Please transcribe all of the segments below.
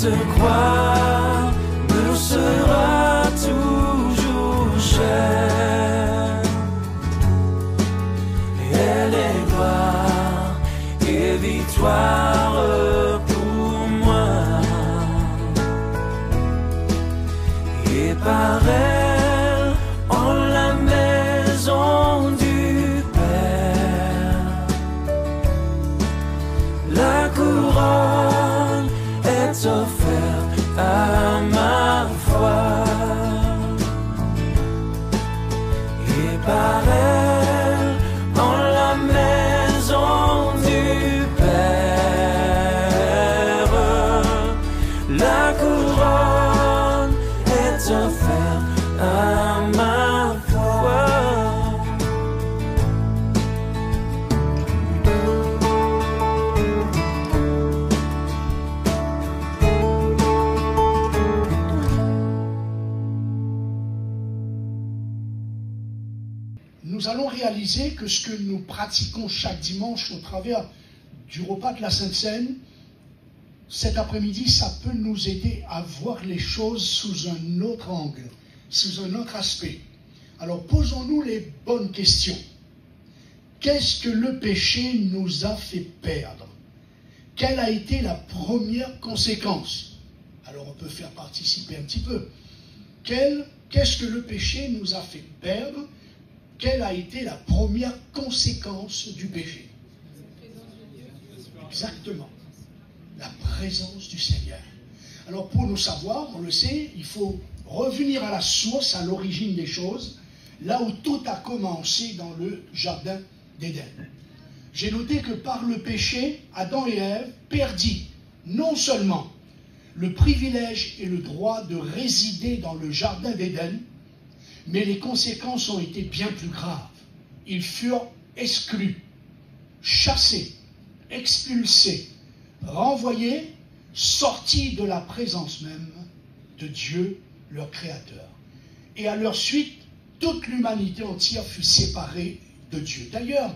Cette croix me sera toujours chère. Et elle est gloire et victoire pour moi. Et par elle, en la maison du Père, la couronne est offerte à ma foi. Et par elle, en la maison du Père, la couronne est offerte à ma foi. Nous allons réaliser que ce que nous pratiquons chaque dimanche au travers du repas de la Sainte Seine, cet après-midi, ça peut nous aider à voir les choses sous un autre angle, sous un autre aspect. Alors posons-nous les bonnes questions. Qu'est-ce que le péché nous a fait perdre? Quelle a été la première conséquence? Alors on peut faire participer un petit peu. Qu'est-ce que le péché nous a fait perdre? Quelle a été la première conséquence du péché? Exactement. La présence du Seigneur. Alors pour nous savoir, on le sait, il faut revenir à la source, à l'origine des choses, là où tout a commencé dans le jardin d'Éden. J'ai noté que par le péché, Adam et Ève perdit non seulement le privilège et le droit de résider dans le jardin d'Éden, mais les conséquences ont été bien plus graves. Ils furent exclus, chassés, expulsés, renvoyés, sortis de la présence même de Dieu, leur Créateur. Et à leur suite, toute l'humanité entière fut séparée de Dieu. D'ailleurs,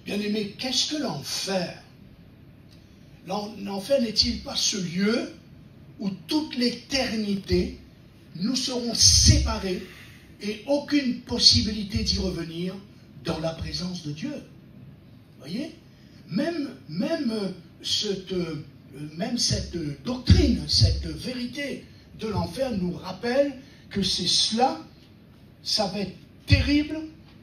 bien-aimés, qu'est-ce que l'enfer? L'enfer n'est-il pas ce lieu où toute l'éternité nous serons séparés et aucune possibilité d'y revenir dans la présence de Dieu? Voyez, même cette doctrine, cette vérité de l'enfer nous rappelle que c'est cela, ça va être terrible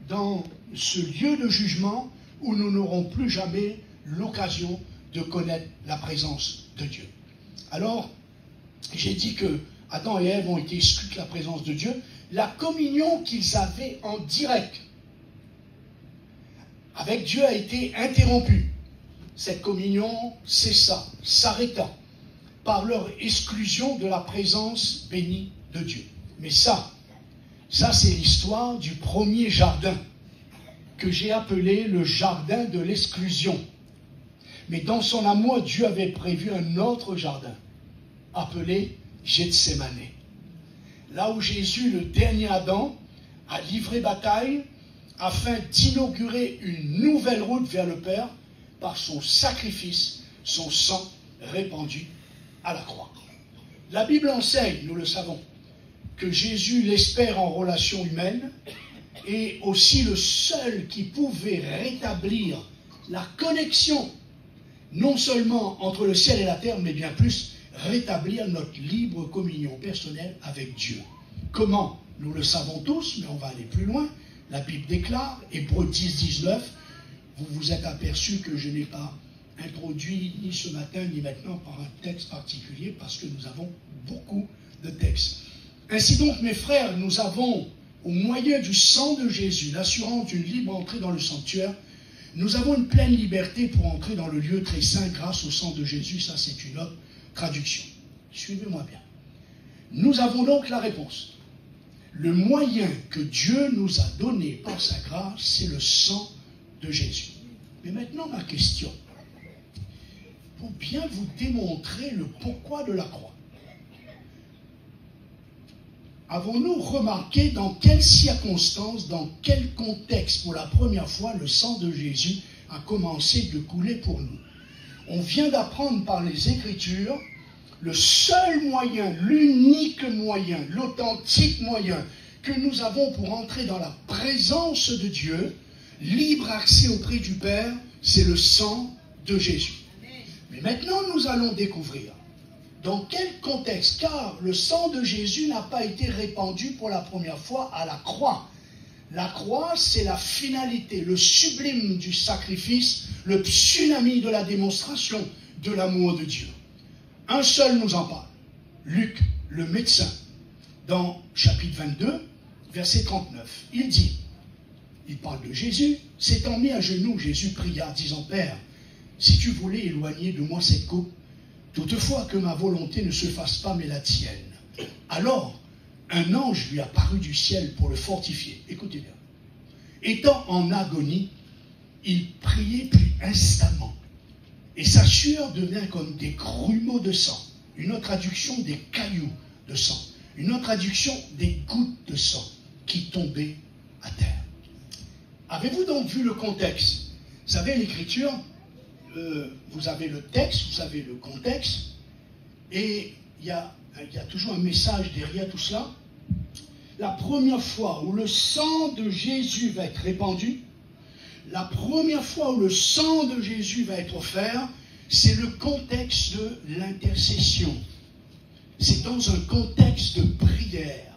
dans ce lieu de jugement où nous n'aurons plus jamais l'occasion de connaître la présence de Dieu. Alors, j'ai dit que Adam et Ève ont été exclus de la présence de Dieu. La communion qu'ils avaient en direct avec Dieu a été interrompue. Cette communion cessa, s'arrêta par leur exclusion de la présence bénie de Dieu. Mais ça c'est l'histoire du premier jardin que j'ai appelé le jardin de l'exclusion. Mais dans son amour, Dieu avait prévu un autre jardin appelé Gethsémane. Là où Jésus, le dernier Adam, a livré bataille afin d'inaugurer une nouvelle route vers le Père par son sacrifice, son sang répandu à la croix. La Bible enseigne, nous le savons, que Jésus, l'espère en relation humaine, est aussi le seul qui pouvait rétablir la connexion, non seulement entre le ciel et la terre, mais bien plus, rétablir notre libre communion personnelle avec Dieu. Comment? Nous le savons tous, mais on va aller plus loin. La Bible déclare, Hébreux 10, 19, vous vous êtes aperçu que je n'ai pas introduit ni ce matin ni maintenant par un texte particulier, parce que nous avons beaucoup de textes. Ainsi donc, mes frères, nous avons, au moyen du sang de Jésus, l'assurance d'une libre entrée dans le sanctuaire. Nous avons une pleine liberté pour entrer dans le lieu très saint grâce au sang de Jésus. Ça, c'est une autre traduction. Suivez-moi bien. Nous avons donc la réponse. Le moyen que Dieu nous a donné par sa grâce, c'est le sang de Jésus. Mais maintenant, ma question, pour bien vous démontrer le pourquoi de la croix, avons-nous remarqué dans quelles circonstances, dans quel contexte, pour la première fois, le sang de Jésus a commencé de couler pour nous? On vient d'apprendre par les Écritures le seul moyen, l'unique moyen, l'authentique moyen que nous avons pour entrer dans la présence de Dieu, libre accès auprès du Père, c'est le sang de Jésus. Mais maintenant, nous allons découvrir dans quel contexte, car le sang de Jésus n'a pas été répandu pour la première fois à la croix. La croix, c'est la finalité, le sublime du sacrifice, le tsunami de la démonstration de l'amour de Dieu. Un seul nous en parle, Luc, le médecin, dans chapitre 22, verset 39. Il dit, il parle de Jésus, s'étant mis à genoux, Jésus pria, disant, Père, si tu voulais éloigner de moi cette coupe, toutefois que ma volonté ne se fasse pas, mais la tienne. Alors, un ange lui apparut du ciel pour le fortifier. Écoutez bien. Étant en agonie, il priait puis instamment. Et sa sueur devint comme des grumeaux de sang. Une autre traduction, des cailloux de sang. Une autre traduction, des gouttes de sang qui tombaient à terre. Avez-vous donc vu le contexte? Vous savez, l'écriture, vous avez le texte, vous avez le contexte, et il y a toujours un message derrière tout cela. La première fois où le sang de Jésus va être répandu, la première fois où le sang de Jésus va être offert, c'est le contexte de l'intercession. C'est dans un contexte de prière.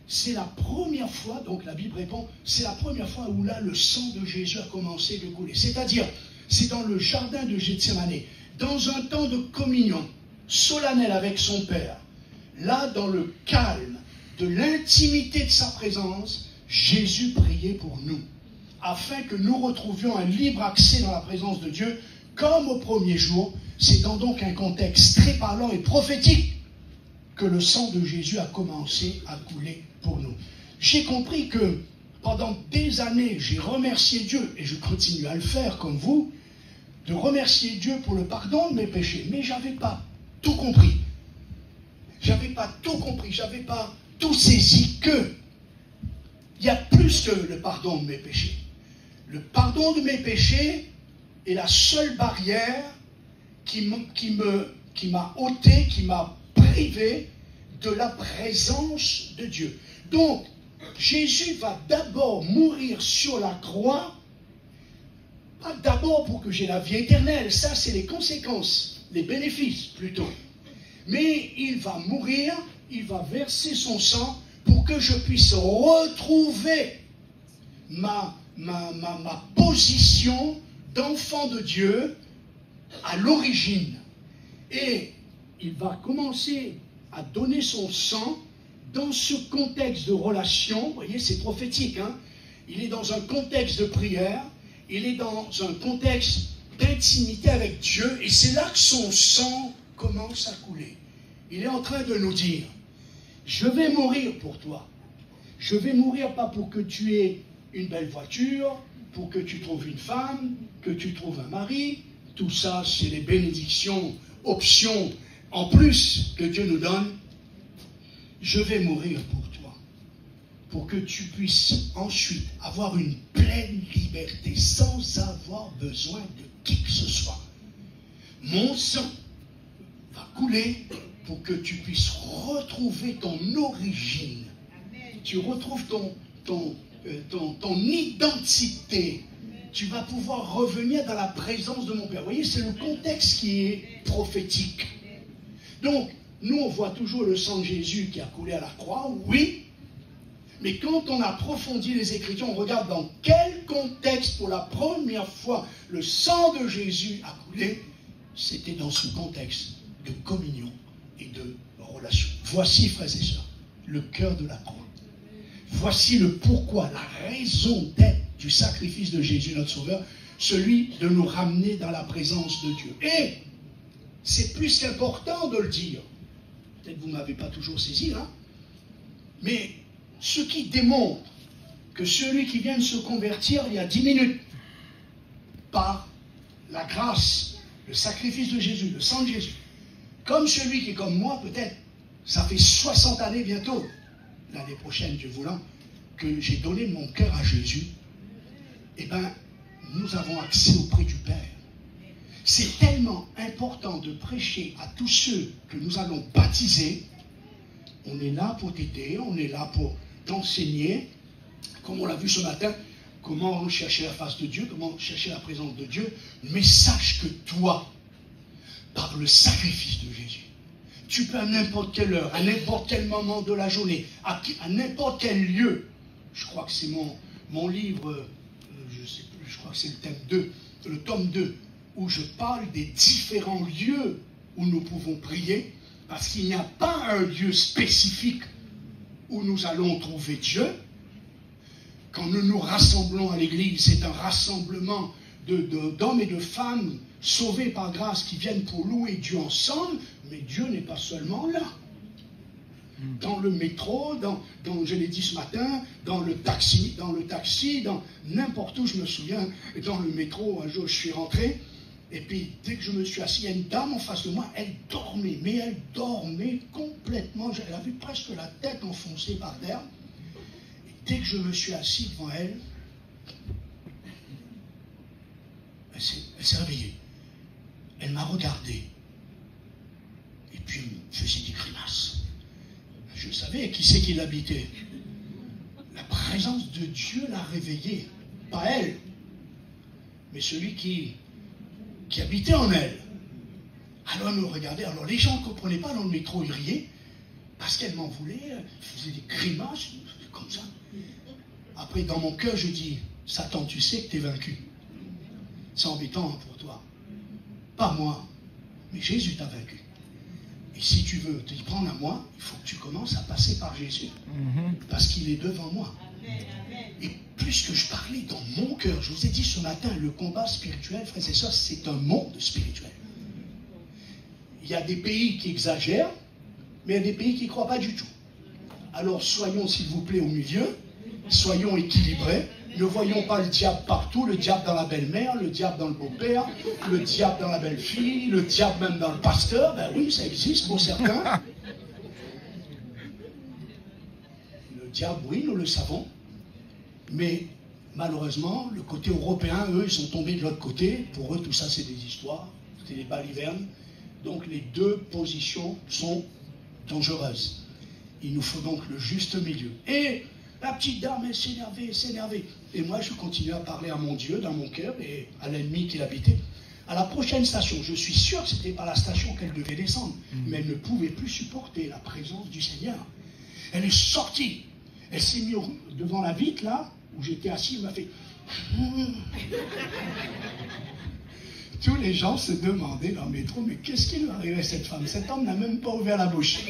C'est la première fois, donc la Bible répond, c'est la première fois où là le sang de Jésus a commencé de couler. C'est-à-dire, c'est dans le jardin de Gethsémane, dans un temps de communion solennelle avec son Père. Là, dans le calme de l'intimité de sa présence, Jésus priait pour nous, afin que nous retrouvions un libre accès dans la présence de Dieu, comme au premier jour. C'est dans donc un contexte très parlant et prophétique que le sang de Jésus a commencé à couler pour nous. J'ai compris que pendant des années, j'ai remercié Dieu, et je continue à le faire comme vous, de remercier Dieu pour le pardon de mes péchés. Mais je n'avais pas tout compris. J'avais pas tout compris, j'avais pas tout saisi que il y a plus que le pardon de mes péchés. Le pardon de mes péchés est la seule barrière qui m'a ôté, qui m'a privé de la présence de Dieu. Donc, Jésus va d'abord mourir sur la croix, pas d'abord pour que j'ai la vie éternelle, ça c'est les conséquences, les bénéfices plutôt. Mais il va mourir, il va verser son sang pour que je puisse retrouver ma position d'enfant de Dieu à l'origine. Et il va commencer à donner son sang dans ce contexte de relation. Vous voyez, c'est prophétique, hein? Il est dans un contexte de prière, il est dans un contexte d'intimité avec Dieu, et c'est là que son sang commence à couler. Il est en train de nous dire, je vais mourir pour toi. Je vais mourir pas pour que tu aies une belle voiture, pour que tu trouves une femme, que tu trouves un mari. Tout ça, c'est les bénédictions, options en plus que Dieu nous donne. Je vais mourir pour toi, pour que tu puisses ensuite avoir une pleine liberté sans avoir besoin de qui que ce soit. Mon sang va couler pour que tu puisses retrouver ton origine. Tu retrouves ton identité. Tu vas pouvoir revenir dans la présence de mon Père. Vous voyez, c'est le contexte qui est prophétique. Donc, nous, on voit toujours le sang de Jésus qui a coulé à la croix, oui. Mais quand on approfondit les Écritures, on regarde dans quel contexte, pour la première fois, le sang de Jésus a coulé. C'était dans ce contexte de communion et de relation. Voici, frères et sœurs, le cœur de la croix. Voici le pourquoi, la raison d'être du sacrifice de Jésus, notre Sauveur, celui de nous ramener dans la présence de Dieu. Et c'est plus qu'important de le dire. Peut-être que vous ne m'avez pas toujours saisi, hein? Mais ce qui démontre que celui qui vient de se convertir il y a 10 minutes, par la grâce, le sacrifice de Jésus, le sang de Jésus, comme celui qui est comme moi, peut-être, ça fait 60 années bientôt, l'année prochaine, Dieu voulant, que j'ai donné mon cœur à Jésus, eh bien, nous avons accès auprès du Père. c'est tellement important de prêcher à tous ceux que nous allons baptiser. On est là pour t'aider, on est là pour t'enseigner, comme on l'a vu ce matin, comment chercher la face de Dieu, comment chercher la présence de Dieu. Mais sache que toi, par le sacrifice de Jésus, tu peux à n'importe quelle heure, à n'importe quel moment de la journée, à n'importe quel lieu. Je crois que c'est mon livre, je sais plus, je crois que c'est le thème 2, le tome 2, où je parle des différents lieux où nous pouvons prier, parce qu'il n'y a pas un lieu spécifique où nous allons trouver Dieu. Quand nous nous rassemblons à l'église, c'est un rassemblement d'hommes et de femmes sauvés par grâce qui viennent pour louer Dieu ensemble, mais Dieu n'est pas seulement là. Dans le métro, je l'ai dit ce matin, dans le taxi, dans n'importe où, je me souviens, dans le métro, un jour je suis rentré, et puis dès que je me suis assis, il y a une dame en face de moi, elle dormait, mais elle dormait complètement, elle avait presque la tête enfoncée par terre. Et dès que je me suis assis devant elle, elle s'est réveillée. Elle m'a regardé. Et puis elle me faisait des grimaces. Je savais qui c'est qui l'habitait. La présence de Dieu l'a réveillée. Pas elle, mais celui qui habitait en elle. Alors elle me regardait. Alors les gens ne comprenaient pas dans le métro, ils riaient. Parce qu'elle m'en voulait. Elle faisait des grimaces, comme ça. Après, dans mon cœur, je dis, Satan, tu sais que tu es vaincu. C'est embêtant pour toi. Pas moi, mais Jésus t'a vaincu. Et si tu veux t'y prendre à moi, il faut que tu commences à passer par Jésus. Parce qu'il est devant moi. Et plus que je parlais dans mon cœur, je vous ai dit ce matin, le combat spirituel, frères et sœurs, c'est un monde spirituel. Il y a des pays qui exagèrent, mais il y a des pays qui ne croient pas du tout. Alors soyons, s'il vous plaît, au milieu, soyons équilibrés. Ne voyons pas le diable partout, le diable dans la belle-mère, le diable dans le beau-père, le diable dans la belle-fille, le diable même dans le pasteur. Ben oui, ça existe pour certains. Le diable, oui, nous le savons. Mais malheureusement, le côté européen, eux, ils sont tombés de l'autre côté. Pour eux, tout ça, c'est des histoires, c'est des balivernes. Donc les deux positions sont dangereuses. Il nous faut donc le juste milieu. Et la petite dame, elle s'énervait. Et moi, je continuais à parler à mon Dieu dans mon cœur et à l'ennemi qui l'habitait. À la prochaine station, je suis sûr que ce n'était pas la station qu'elle devait descendre, mais elle ne pouvait plus supporter la présence du Seigneur. Elle est sortie. Elle s'est mise devant la vitre, là, où j'étais assis, elle m'a fait... Tous les gens se demandaient dans le métro, mais qu'est-ce qui lui arrivait à cette femme? Cet homme n'a même pas ouvert la bouche.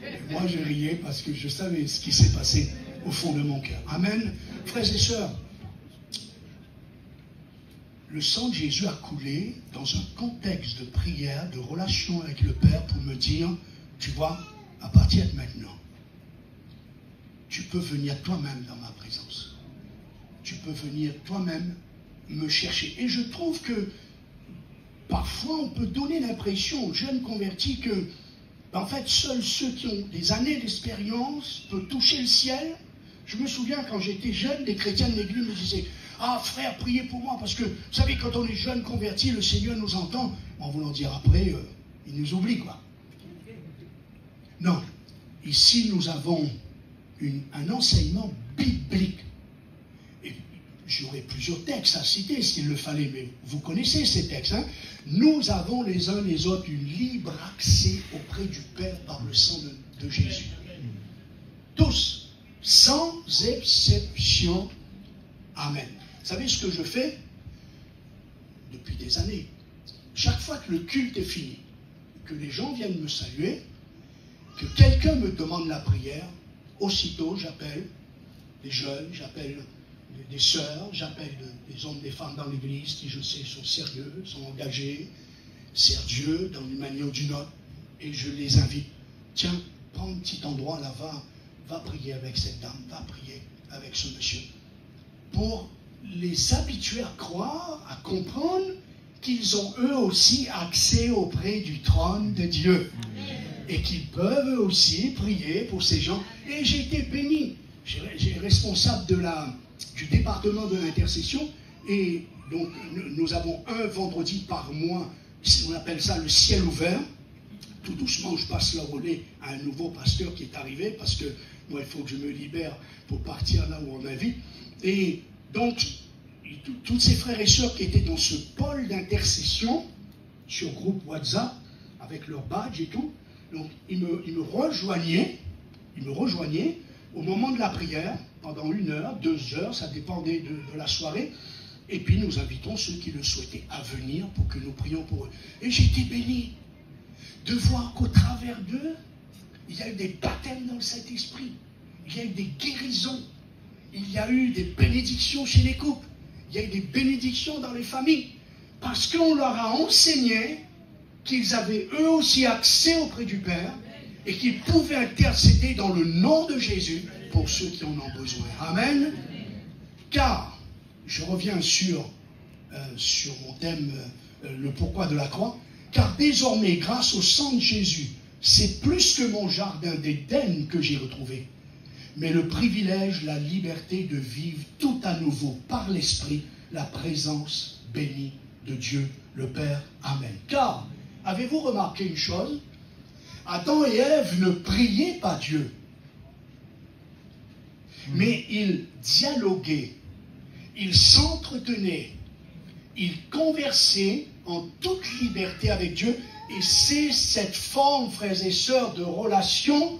Et moi, je riais parce que je savais ce qui s'est passé au fond de mon cœur. Amen. Frères et sœurs, le sang de Jésus a coulé dans un contexte de prière, de relation avec le Père pour me dire, tu vois, à partir de maintenant, tu peux venir toi-même dans ma présence. Tu peux venir toi-même me chercher. Et je trouve que parfois on peut donner l'impression aux jeunes convertis que, en fait, seuls ceux qui ont des années d'expérience peuvent toucher le ciel. Je me souviens quand j'étais jeune, les chrétiens de l'église me disaient « Ah frère, priez pour moi, parce que vous savez, quand on est jeune converti, le Seigneur nous entend. » En voulant dire après, il nous oublie, quoi. Non, ici nous avons un enseignement biblique. Et j'aurais plusieurs textes à citer s'il le fallait, mais vous connaissez ces textes. Hein? Nous avons les uns les autres un libre accès auprès du Père par le sang de Jésus. Tous. Sans exception. Amen. Vous savez ce que je fais depuis des années? Chaque fois que le culte est fini, que les gens viennent me saluer, que quelqu'un me demande la prière, aussitôt j'appelle des jeunes, j'appelle des sœurs, j'appelle des hommes, des femmes dans l'église qui, je sais, sont sérieux, sont engagés, servent Dieu dans une manière ou d'une autre, et je les invite. Tiens, prends un petit endroit là, va prier avec cette dame, va prier avec ce monsieur. Pour les habituer à croire, à comprendre qu'ils ont eux aussi accès auprès du trône de Dieu. Et qu'ils peuvent eux aussi prier pour ces gens. Et j'ai été béni. J'ai responsable du département de l'intercession. Et donc, nous avons un vendredi par mois, on appelle ça le ciel ouvert. Tout doucement, je passe le relais à un nouveau pasteur qui est arrivé, parce que moi, il faut que je me libère pour partir là où on m'invite. Et donc, tous ces frères et sœurs qui étaient dans ce pôle d'intercession, sur groupe WhatsApp, avec leur badge et tout, donc ils me rejoignaient au moment de la prière, pendant 1 heure, 2 heures, ça dépendait de la soirée. Et puis nous invitons ceux qui le souhaitaient à venir pour que nous prions pour eux. Et j'étais béni de voir qu'au travers d'eux, il y a eu des baptêmes dans le Saint-Esprit, il y a eu des guérisons, il y a eu des bénédictions chez les couples, il y a eu des bénédictions dans les familles, parce qu'on leur a enseigné qu'ils avaient eux aussi accès auprès du Père et qu'ils pouvaient intercéder dans le nom de Jésus pour ceux qui en ont besoin. Amen. Car, je reviens sur mon thème, le pourquoi de la croix, car désormais, grâce au sang de Jésus, c'est plus que mon jardin d'Éden que j'ai retrouvé, mais le privilège, la liberté de vivre tout à nouveau par l'Esprit, la présence bénie de Dieu le Père. Amen. Car, avez-vous remarqué une chose? Adam et Ève ne priaient pas Dieu, mais ils dialoguaient, ils s'entretenaient, ils conversaient en toute liberté avec Dieu. Et c'est cette forme, frères et sœurs, de relation,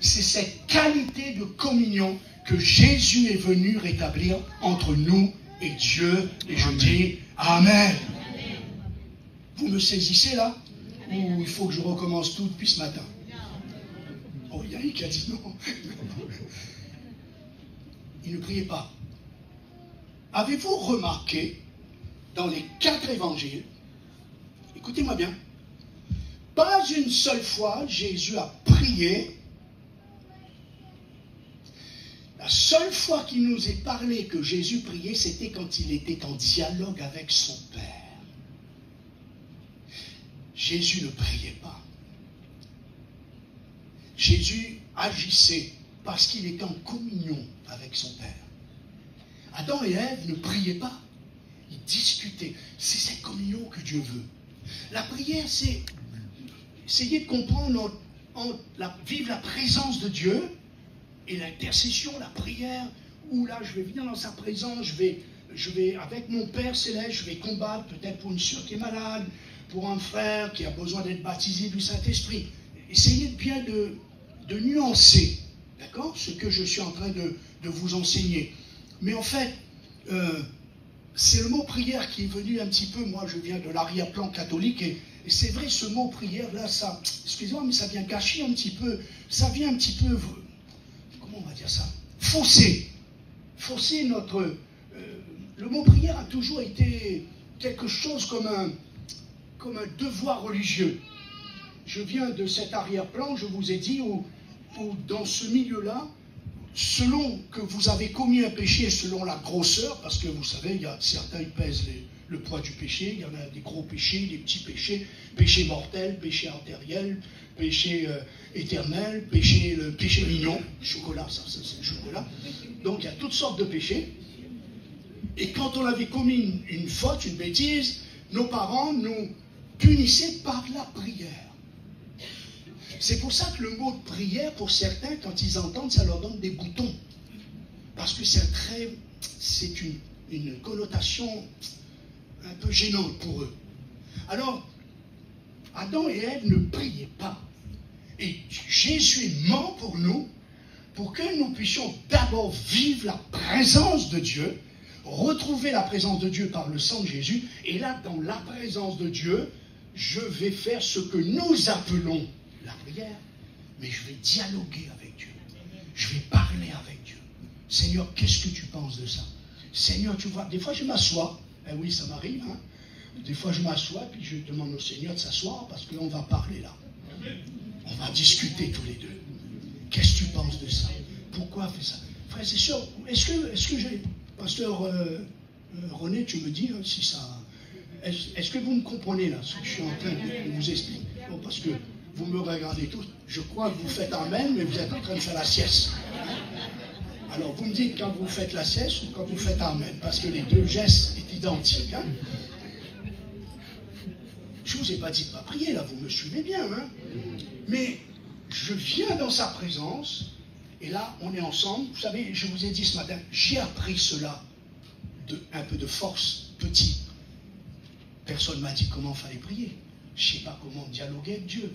c'est cette qualité de communion que Jésus est venu rétablir entre nous et Dieu. Et je dis Amen. Vous me saisissez là? Ou il faut que je recommence tout depuis ce matin? Oh, il y a un qui a dit non. Il ne priait pas. Avez-vous remarqué dans les 4 évangiles, écoutez-moi bien, pas une seule fois Jésus a prié. La seule fois qu'il nous est parlé que Jésus priait, c'était quand il était en dialogue avec son Père. Jésus ne priait pas. Jésus agissait parce qu'il était en communion avec son Père. Adam et Ève ne priaient pas. Ils discutaient. C'est cette communion que Dieu veut. La prière, c'est essayer de comprendre, vivre la présence de Dieu, et l'intercession, la prière, où là, je vais venir dans sa présence, je vais avec mon Père céleste, je vais combattre peut-être pour une sœur qui est malade, pour un frère qui a besoin d'être baptisé du Saint-Esprit. Essayez bien de nuancer, d'accord, ce que je suis en train de vous enseigner. Mais en fait, c'est le mot prière qui est venu un petit peu, moi je viens de l'arrière-plan catholique, et c'est vrai, ce mot prière, là, ça, excusez-moi, mais ça vient gâcher un petit peu, ça vient un petit peu, comment on va dire ça, fausser notre... le mot prière a toujours été quelque chose comme un devoir religieux. Je viens de cet arrière-plan, je vous ai dit, où dans ce milieu-là, selon que vous avez commis un péché, selon la grosseur, parce que vous savez, il y a certains qui pèsent le poids du péché, il y en a des gros péchés, des petits péchés, péché mortel, péché artériel, péché éternel, le péché mignon, chocolat, ça c'est le chocolat. Donc il y a toutes sortes de péchés. Et quand on avait commis une faute, une bêtise, nos parents nous punissaient par la prière. C'est pour ça que le mot de prière, pour certains, quand ils entendent, ça leur donne des boutons. Parce que c'est une connotation un peu gênante pour eux. Alors, Adam et Ève ne priaient pas. Et Jésus est mort pour nous, pour que nous puissions d'abord vivre la présence de Dieu, retrouver la présence de Dieu par le sang de Jésus. Et là, dans la présence de Dieu, je vais faire ce que nous appelons la prière, mais je vais dialoguer avec Dieu. Je vais parler avec Dieu. Seigneur, qu'est-ce que tu penses de ça? Seigneur, tu vois, des fois je m'assois. Eh oui, ça m'arrive. Hein? Des fois je m'assois, puis je demande au Seigneur de s'asseoir, parce qu'on va parler là. On va discuter tous les deux. Qu'est-ce que tu penses de ça? Pourquoi faire ça? Frère, c'est sûr, est-ce que j'ai... Pasteur René, tu me dis hein, si ça... Est-ce que vous me comprenez là, ce que je suis en train de vous expliquer? Bon, parce que vous me regardez tous, je crois que vous faites amen, mais vous êtes en train de faire la sieste. Alors vous me dites quand vous faites la cesse ou quand vous faites Amen, parce que les deux gestes sont identiques. Hein? Je ne vous ai pas dit de ne pas prier, là, vous me suivez bien. Hein? Mais je viens dans sa présence, et là, on est ensemble. Vous savez, je vous ai dit ce matin, j'ai appris cela, un peu de force, petit. Personne ne m'a dit comment il fallait prier. Je ne sais pas comment dialoguer avec Dieu.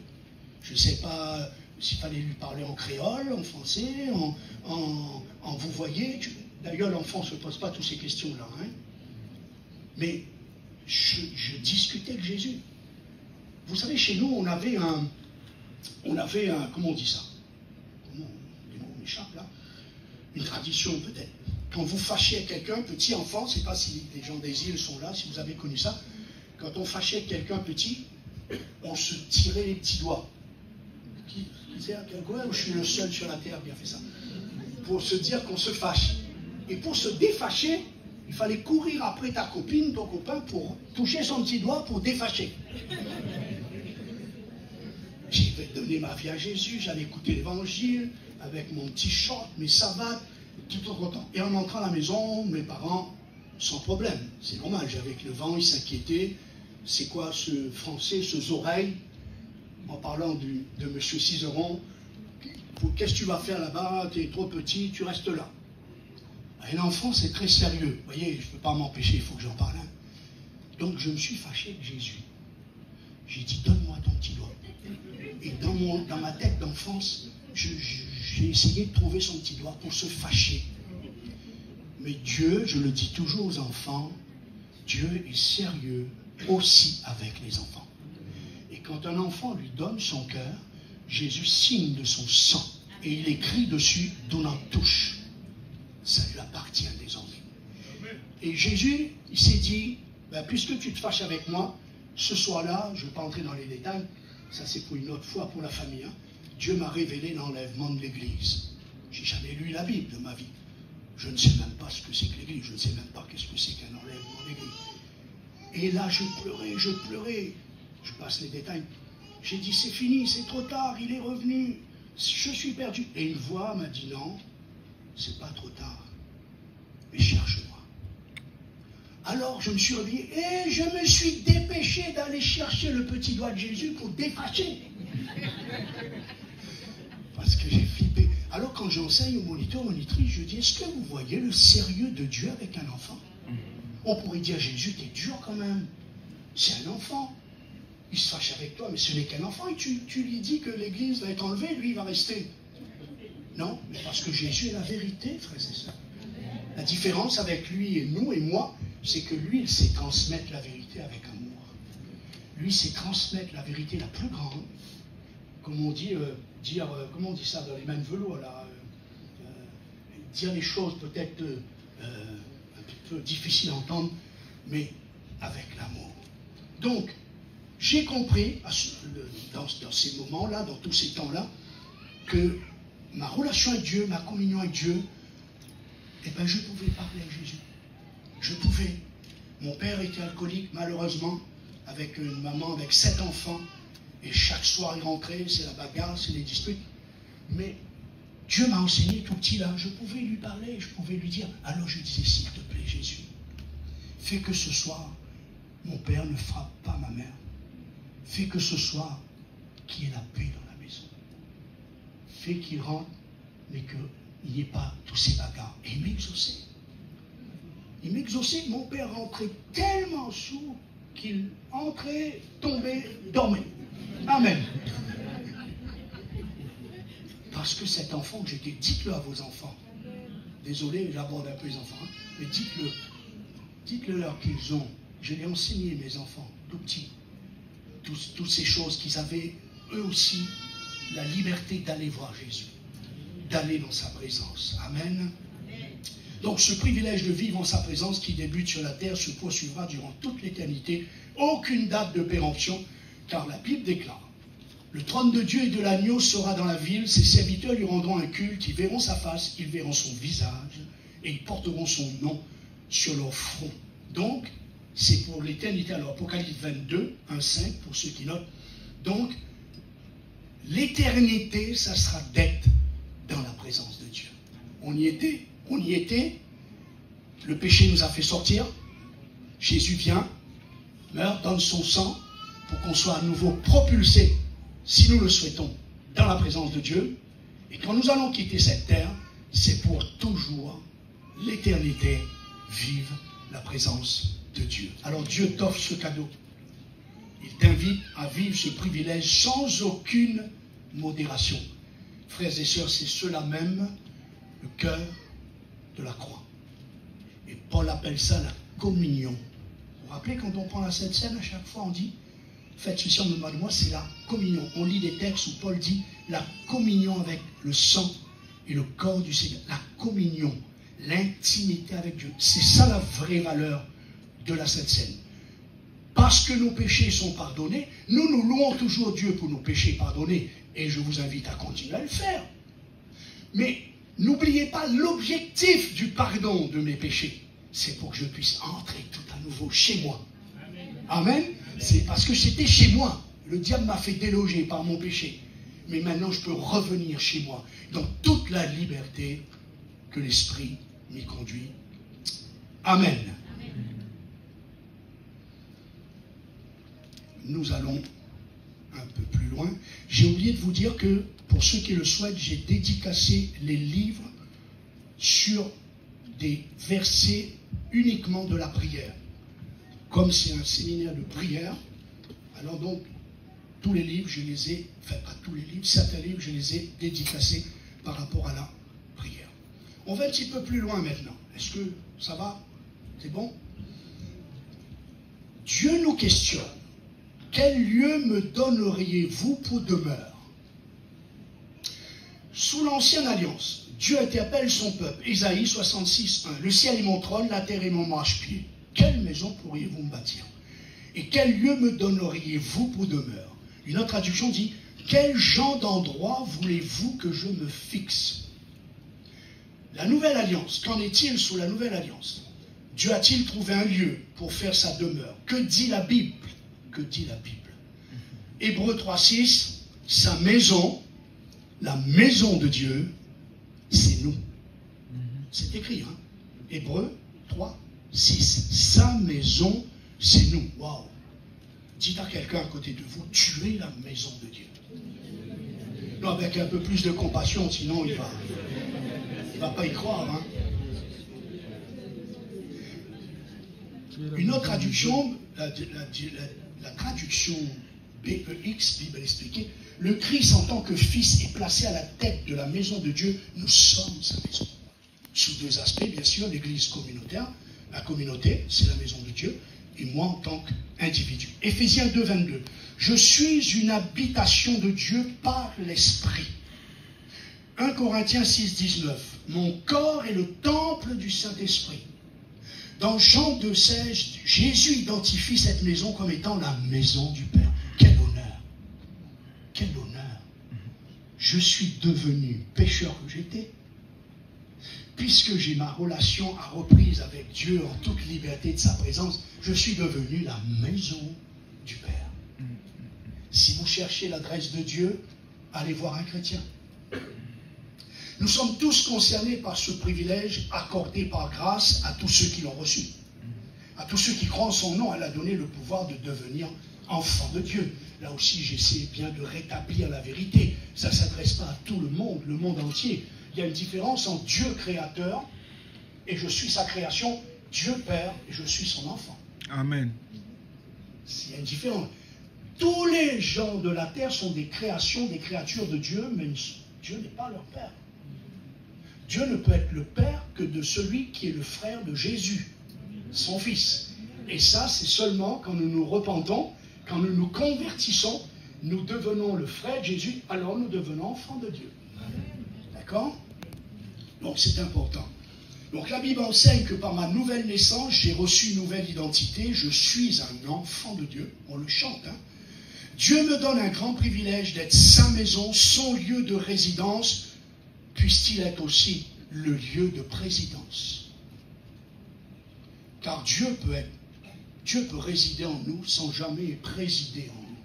Je ne sais pas s'il fallait lui parler en créole, en français, en vous voyez. D'ailleurs, l'enfant ne se pose pas toutes ces questions-là. Hein? Mais je discutais avec Jésus. Vous savez, chez nous, on avait un comment on dit ça? Comment, les mots m'échappent là? Une tradition peut-être. Quand vous fâchiez quelqu'un, petit enfant, je ne sais pas si les gens des îles sont là, si vous avez connu ça. Quand on fâchait quelqu'un petit, on se tirait les petits doigts. Qui sait à quel coin, ou je suis le seul sur la terre qui a fait ça? Pour se dire qu'on se fâche. Et pour se défâcher, il fallait courir après ta copine, ton copain, pour toucher son petit doigt pour défâcher. J'avais donné ma vie à Jésus, j'allais écouter l'évangile avec mon petit short, mes savates, tout en content. Et en entrant à la maison, mes parents, sans problème, c'est normal, j'avais le vent, ils s'inquiétaient. C'est quoi ce français, ce oreilles, en parlant de M. Cizeron, qu'est-ce que tu vas faire là-bas, tu es trop petit, tu restes là. Un enfant, c'est très sérieux. Vous voyez, je ne peux pas m'empêcher, il faut que j'en parle. Hein. Donc je me suis fâché avec Jésus. J'ai dit, donne-moi ton petit doigt. Et dans ma tête d'enfance, j'ai essayé de trouver son petit doigt pour se fâcher. Mais Dieu, je le dis toujours aux enfants, Dieu est sérieux aussi avec les enfants. Et quand un enfant lui donne son cœur, Jésus signe de son sang. Et il écrit dessus, do not touche. Ça lui appartient désormais. Et Jésus, il s'est dit, ben, puisque tu te fâches avec moi, ce soir-là, je ne vais pas entrer dans les détails, ça c'est pour une autre fois, pour la famille, hein, Dieu m'a révélé l'enlèvement de l'Église. Je n'ai jamais lu la Bible de ma vie. Je ne sais même pas ce que c'est que l'Église, je ne sais même pas qu'est-ce que c'est qu'un enlèvement de l'Église. Et là, je pleurais, je passe les détails. J'ai dit, c'est fini, c'est trop tard, il est revenu, je suis perdu. Et une voix m'a dit, non, c'est pas trop tard, mais cherche-moi. Alors je me suis réveillé et je me suis dépêché d'aller chercher le petit doigt de Jésus pour défâcher. Parce que j'ai flippé. Alors quand j'enseigne au moniteur, monitrice, je dis, est-ce que vous voyez le sérieux de Dieu avec un enfant? On pourrait dire, Jésus, t'es dur quand même. C'est un enfant. Il se fâche avec toi, mais ce n'est qu'un enfant. Et tu lui dis que l'église va être enlevée, lui, il va rester. Non, mais parce que Jésus est la vérité, frères et sœurs. La différence avec lui et nous et moi, c'est que lui, il sait transmettre la vérité avec amour. Lui, sait transmettre la vérité la plus grande. Comme on dit, comment on dit ça dans les mêmes velours, là, dire les choses peut-être un petit peu difficiles à entendre, mais avec l'amour. Donc, j'ai compris, dans ces moments-là, dans tous ces temps-là, que ma relation avec Dieu, ma communion avec Dieu, eh bien, je pouvais parler avec Jésus. Je pouvais. Mon père était alcoolique, malheureusement, avec une maman avec 7 enfants. Et chaque soir, il rentrait, c'est la bagarre, c'est les disputes. Mais Dieu m'a enseigné tout petit là. Je pouvais lui parler, je pouvais lui dire. Alors je disais, s'il te plaît, Jésus, fais que ce soir, mon père ne frappe pas ma mère. Fais que ce soir, qu'il y ait la paix dans la maison. Fais qu'il rentre, mais qu'il n'y ait pas tous ces bagarres. Et il m'exauçait. Il m'exauçait. Mon père rentrait tellement sourd qu'il entrait, tombait, dormait. Amen. Parce que cet enfant que j'étais, dites-le à vos enfants. Désolé, j'aborde un peu les enfants, hein, mais dites-le. Dites-le leur qu'ils ont. Je l'ai enseigné, mes enfants, tout petits. Toutes ces choses qu'ils avaient, eux aussi, la liberté d'aller voir Jésus, d'aller dans sa présence. Amen. Donc ce privilège de vivre en sa présence qui débute sur la terre se poursuivra durant toute l'éternité. Aucune date de péremption, car la Bible déclare, le trône de Dieu et de l'agneau sera dans la ville, ses serviteurs lui rendront un culte, ils verront sa face, ils verront son visage, et ils porteront son nom sur leur front. Donc, c'est pour l'éternité. Alors, Apocalypse 22, 1-5, pour ceux qui notent. Donc, l'éternité, ça sera d'être dans la présence de Dieu. On y était. Le péché nous a fait sortir. Jésus vient, meurt, donne son sang pour qu'on soit à nouveau propulsé, si nous le souhaitons, dans la présence de Dieu. Et quand nous allons quitter cette terre, c'est pour toujours, l'éternité, vivre la présence de Dieu. Alors Dieu t'offre ce cadeau. Il t'invite à vivre ce privilège sans aucune modération. Frères et sœurs, c'est cela même le cœur de la croix. Et Paul appelle ça la communion. Vous vous rappelez, quand on prend la Sainte Seine, à chaque fois on dit, faites ceci en mémoire de moi, c'est la communion. On lit des textes où Paul dit la communion avec le sang et le corps du Seigneur. La communion, l'intimité avec Dieu. C'est ça la vraie valeur de la Sainte Seine. Parce que nos péchés sont pardonnés, nous louons toujours Dieu pour nos péchés pardonnés. Et je vous invite à continuer à le faire. Mais n'oubliez pas l'objectif du pardon de mes péchés. C'est pour que je puisse entrer tout à nouveau chez moi. Amen. C'est parce que c'était chez moi. Le diable m'a fait déloger par mon péché. Mais maintenant, je peux revenir chez moi dans toute la liberté que l'Esprit m'y conduit. Amen. Nous allons un peu plus loin. J'ai oublié de vous dire que, pour ceux qui le souhaitent, j'ai dédicacé les livres sur des versets uniquement de la prière. Comme c'est un séminaire de prière, alors donc, tous les livres, je les ai, enfin pas tous les livres, certains livres, je les ai dédicacés par rapport à la prière. On va un petit peu plus loin maintenant. Est-ce que ça va? C'est bon? Dieu nous questionne. Quel lieu me donneriez-vous pour demeure? Sous l'ancienne alliance, Dieu interpelle son peuple. Ésaïe 66, 1. Le ciel est mon trône, la terre est mon marchepied. Quelle maison pourriez-vous me bâtir? Et quel lieu me donneriez-vous pour demeure? Une autre traduction dit, quel genre d'endroit voulez-vous que je me fixe? La nouvelle alliance, qu'en est-il sous la nouvelle alliance? Dieu a-t-il trouvé un lieu pour faire sa demeure? Que dit la Bible? Que dit la Bible? Hébreux 3,6, sa maison, la maison de Dieu, c'est nous. C'est écrit, hein? Hébreux 3,6, sa maison, c'est nous. Waouh! Dites à quelqu'un à côté de vous, tu es la maison de Dieu. Non, avec un peu plus de compassion, sinon il va pas y croire, hein? Une autre traduction, la traduction BEX, Bible expliquée, le Christ en tant que Fils est placé à la tête de la maison de Dieu, nous sommes sa maison. Sous deux aspects, bien sûr, l'Église communautaire, la communauté, c'est la maison de Dieu, et moi en tant qu'individu. Éphésiens 2, 22, je suis une habitation de Dieu par l'Esprit. 1 Corinthiens 6, 19, mon corps est le temple du Saint-Esprit. Dans Jean 2,16, Jésus identifie cette maison comme étant la maison du Père. Quel honneur! Quel honneur! Je suis devenu pécheur que j'étais. Puisque j'ai ma relation à reprise avec Dieu en toute liberté de sa présence, je suis devenu la maison du Père. Si vous cherchez l'adresse de Dieu, allez voir un chrétien. Nous sommes tous concernés par ce privilège accordé par grâce à tous ceux qui l'ont reçu. À tous ceux qui croient en son nom, elle a donné le pouvoir de devenir enfants de Dieu. Là aussi, j'essaie bien de rétablir la vérité. Ça ne s'adresse pas à tout le monde entier. Il y a une différence entre Dieu créateur et je suis sa création, Dieu Père et je suis son enfant. Amen. Il y a une différence. Tous les gens de la terre sont des créations, des créatures de Dieu, mais Dieu n'est pas leur Père. Dieu ne peut être le Père que de celui qui est le frère de Jésus, son Fils. Et ça, c'est seulement quand nous nous repentons, quand nous nous convertissons, nous devenons le frère de Jésus, alors nous devenons enfants de Dieu. D'accord? Donc c'est important. Donc la Bible enseigne que par ma nouvelle naissance, j'ai reçu une nouvelle identité, je suis un enfant de Dieu. On le chante, hein? Dieu me donne un grand privilège d'être sa maison, son lieu de résidence, puisse-t-il être aussi le lieu de présidence. Car Dieu peut résider en nous sans jamais présider en nous.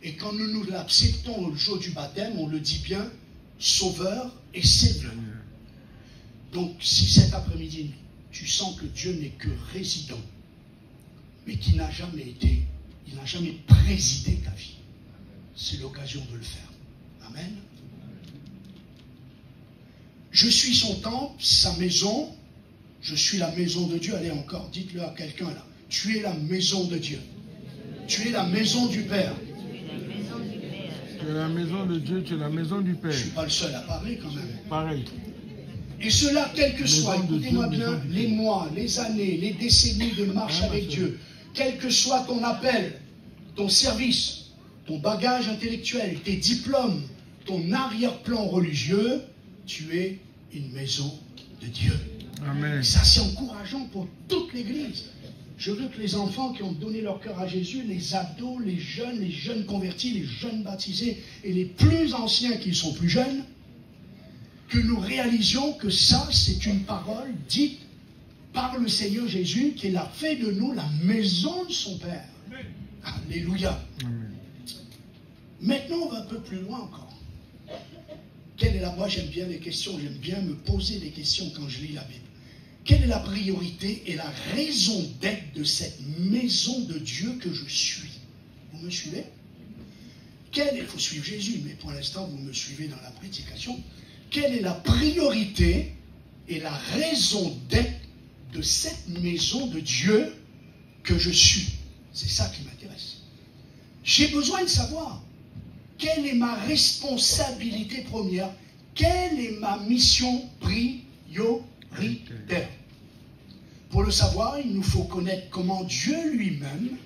Et quand nous l'acceptons le jour du baptême, on le dit bien, Sauveur et Seigneur. Donc, si cet après-midi, tu sens que Dieu n'est que résident, mais qu'il n'a jamais été, il n'a jamais présidé ta vie, c'est l'occasion de le faire. Amen. Je suis son temple, sa maison, je suis la maison de Dieu. Allez encore, dites-le à quelqu'un là. Tu es la maison de Dieu. Tu es la maison du Père. Tu es la maison de Dieu, tu es la maison du Père. Je ne suis pas le seul à parler quand même. Pareil. Et cela, quel que soit, écoutez-moi bien, les mois, les années, les décennies de marche avec Dieu, quel que soit ton appel, ton service, ton bagage intellectuel, tes diplômes, ton arrière-plan religieux, tu es une maison de Dieu. Amen. Et ça, c'est encourageant pour toute l'Église. Je veux que les enfants qui ont donné leur cœur à Jésus, les ados, les jeunes convertis, les jeunes baptisés et les plus anciens qui sont plus jeunes, que nous réalisions que ça, c'est une parole dite par le Seigneur Jésus, qu'il a fait de nous la maison de son Père. Alléluia. Amen. Maintenant, on va un peu plus loin encore. Moi, j'aime bien les questions, j'aime bien me poser des questions quand je lis la Bible. Quelle est la priorité et la raison d'être de cette maison de Dieu que je suis? Vous me suivez? Il faut suivre Jésus, mais pour l'instant, vous me suivez dans la prédication. Quelle est la priorité et la raison d'être de cette maison de Dieu que je suis? C'est ça qui m'intéresse. J'ai besoin de savoir quelle est ma responsabilité première, quelle est ma mission prioritaire. Pour le savoir, il nous faut connaître comment Dieu lui-même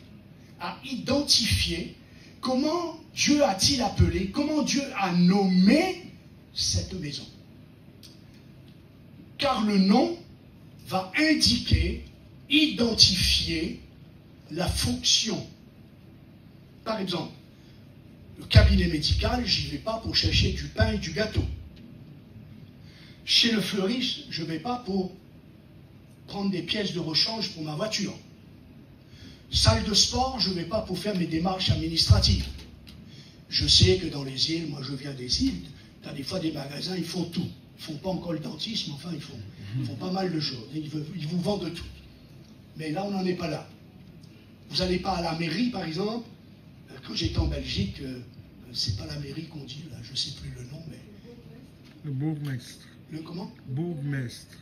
a identifié, comment Dieu a-t-il appelé, comment Dieu a nommé cette maison. Car le nom va indiquer, identifier la fonction. Par exemple, le cabinet médical, je n'y vais pas pour chercher du pain et du gâteau. Chez le fleuriste, je ne vais pas pour prendre des pièces de rechange pour ma voiture. Salle de sport, je ne vais pas pour faire mes démarches administratives. Je sais que dans les îles, moi je viens des îles, tu as des fois des magasins, ils font tout. Ils ne font pas encore le dentiste, mais enfin ils font pas mal de choses. Ils vous vendent tout. Mais là, on n'en est pas là. Vous n'allez pas à la mairie, par exemple. Quand j'étais en Belgique, c'est pas la mairie qu'on dit, là, je ne sais plus le nom, mais... Le bourgmestre. Le comment? Bourgmestre.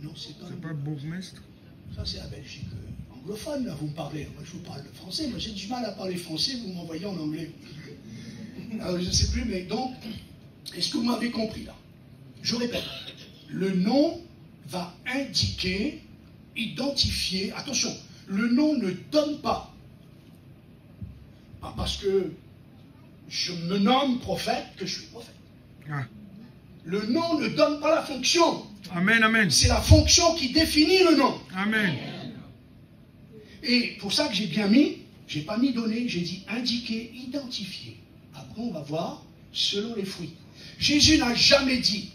Non, c'est pas... C'est pas bourgmestre? Ça, c'est la Belgique anglophone, là, vous me parlez. Moi, je vous parle le français. Moi, j'ai du mal à parler français, vous m'envoyez en anglais. Alors, je ne sais plus, mais donc, est-ce que vous m'avez compris, là? Je répète, le nom va indiquer, identifier... Attention, le nom ne donne pas. Pas parce que je me nomme prophète que je suis prophète. Ah. Le nom ne donne pas la fonction. Amen, amen. C'est la fonction qui définit le nom. Amen. Et pour ça que j'ai bien mis, j'ai pas mis donner, j'ai dit indiquer, identifier. Après, on va voir selon les fruits. Jésus n'a jamais dit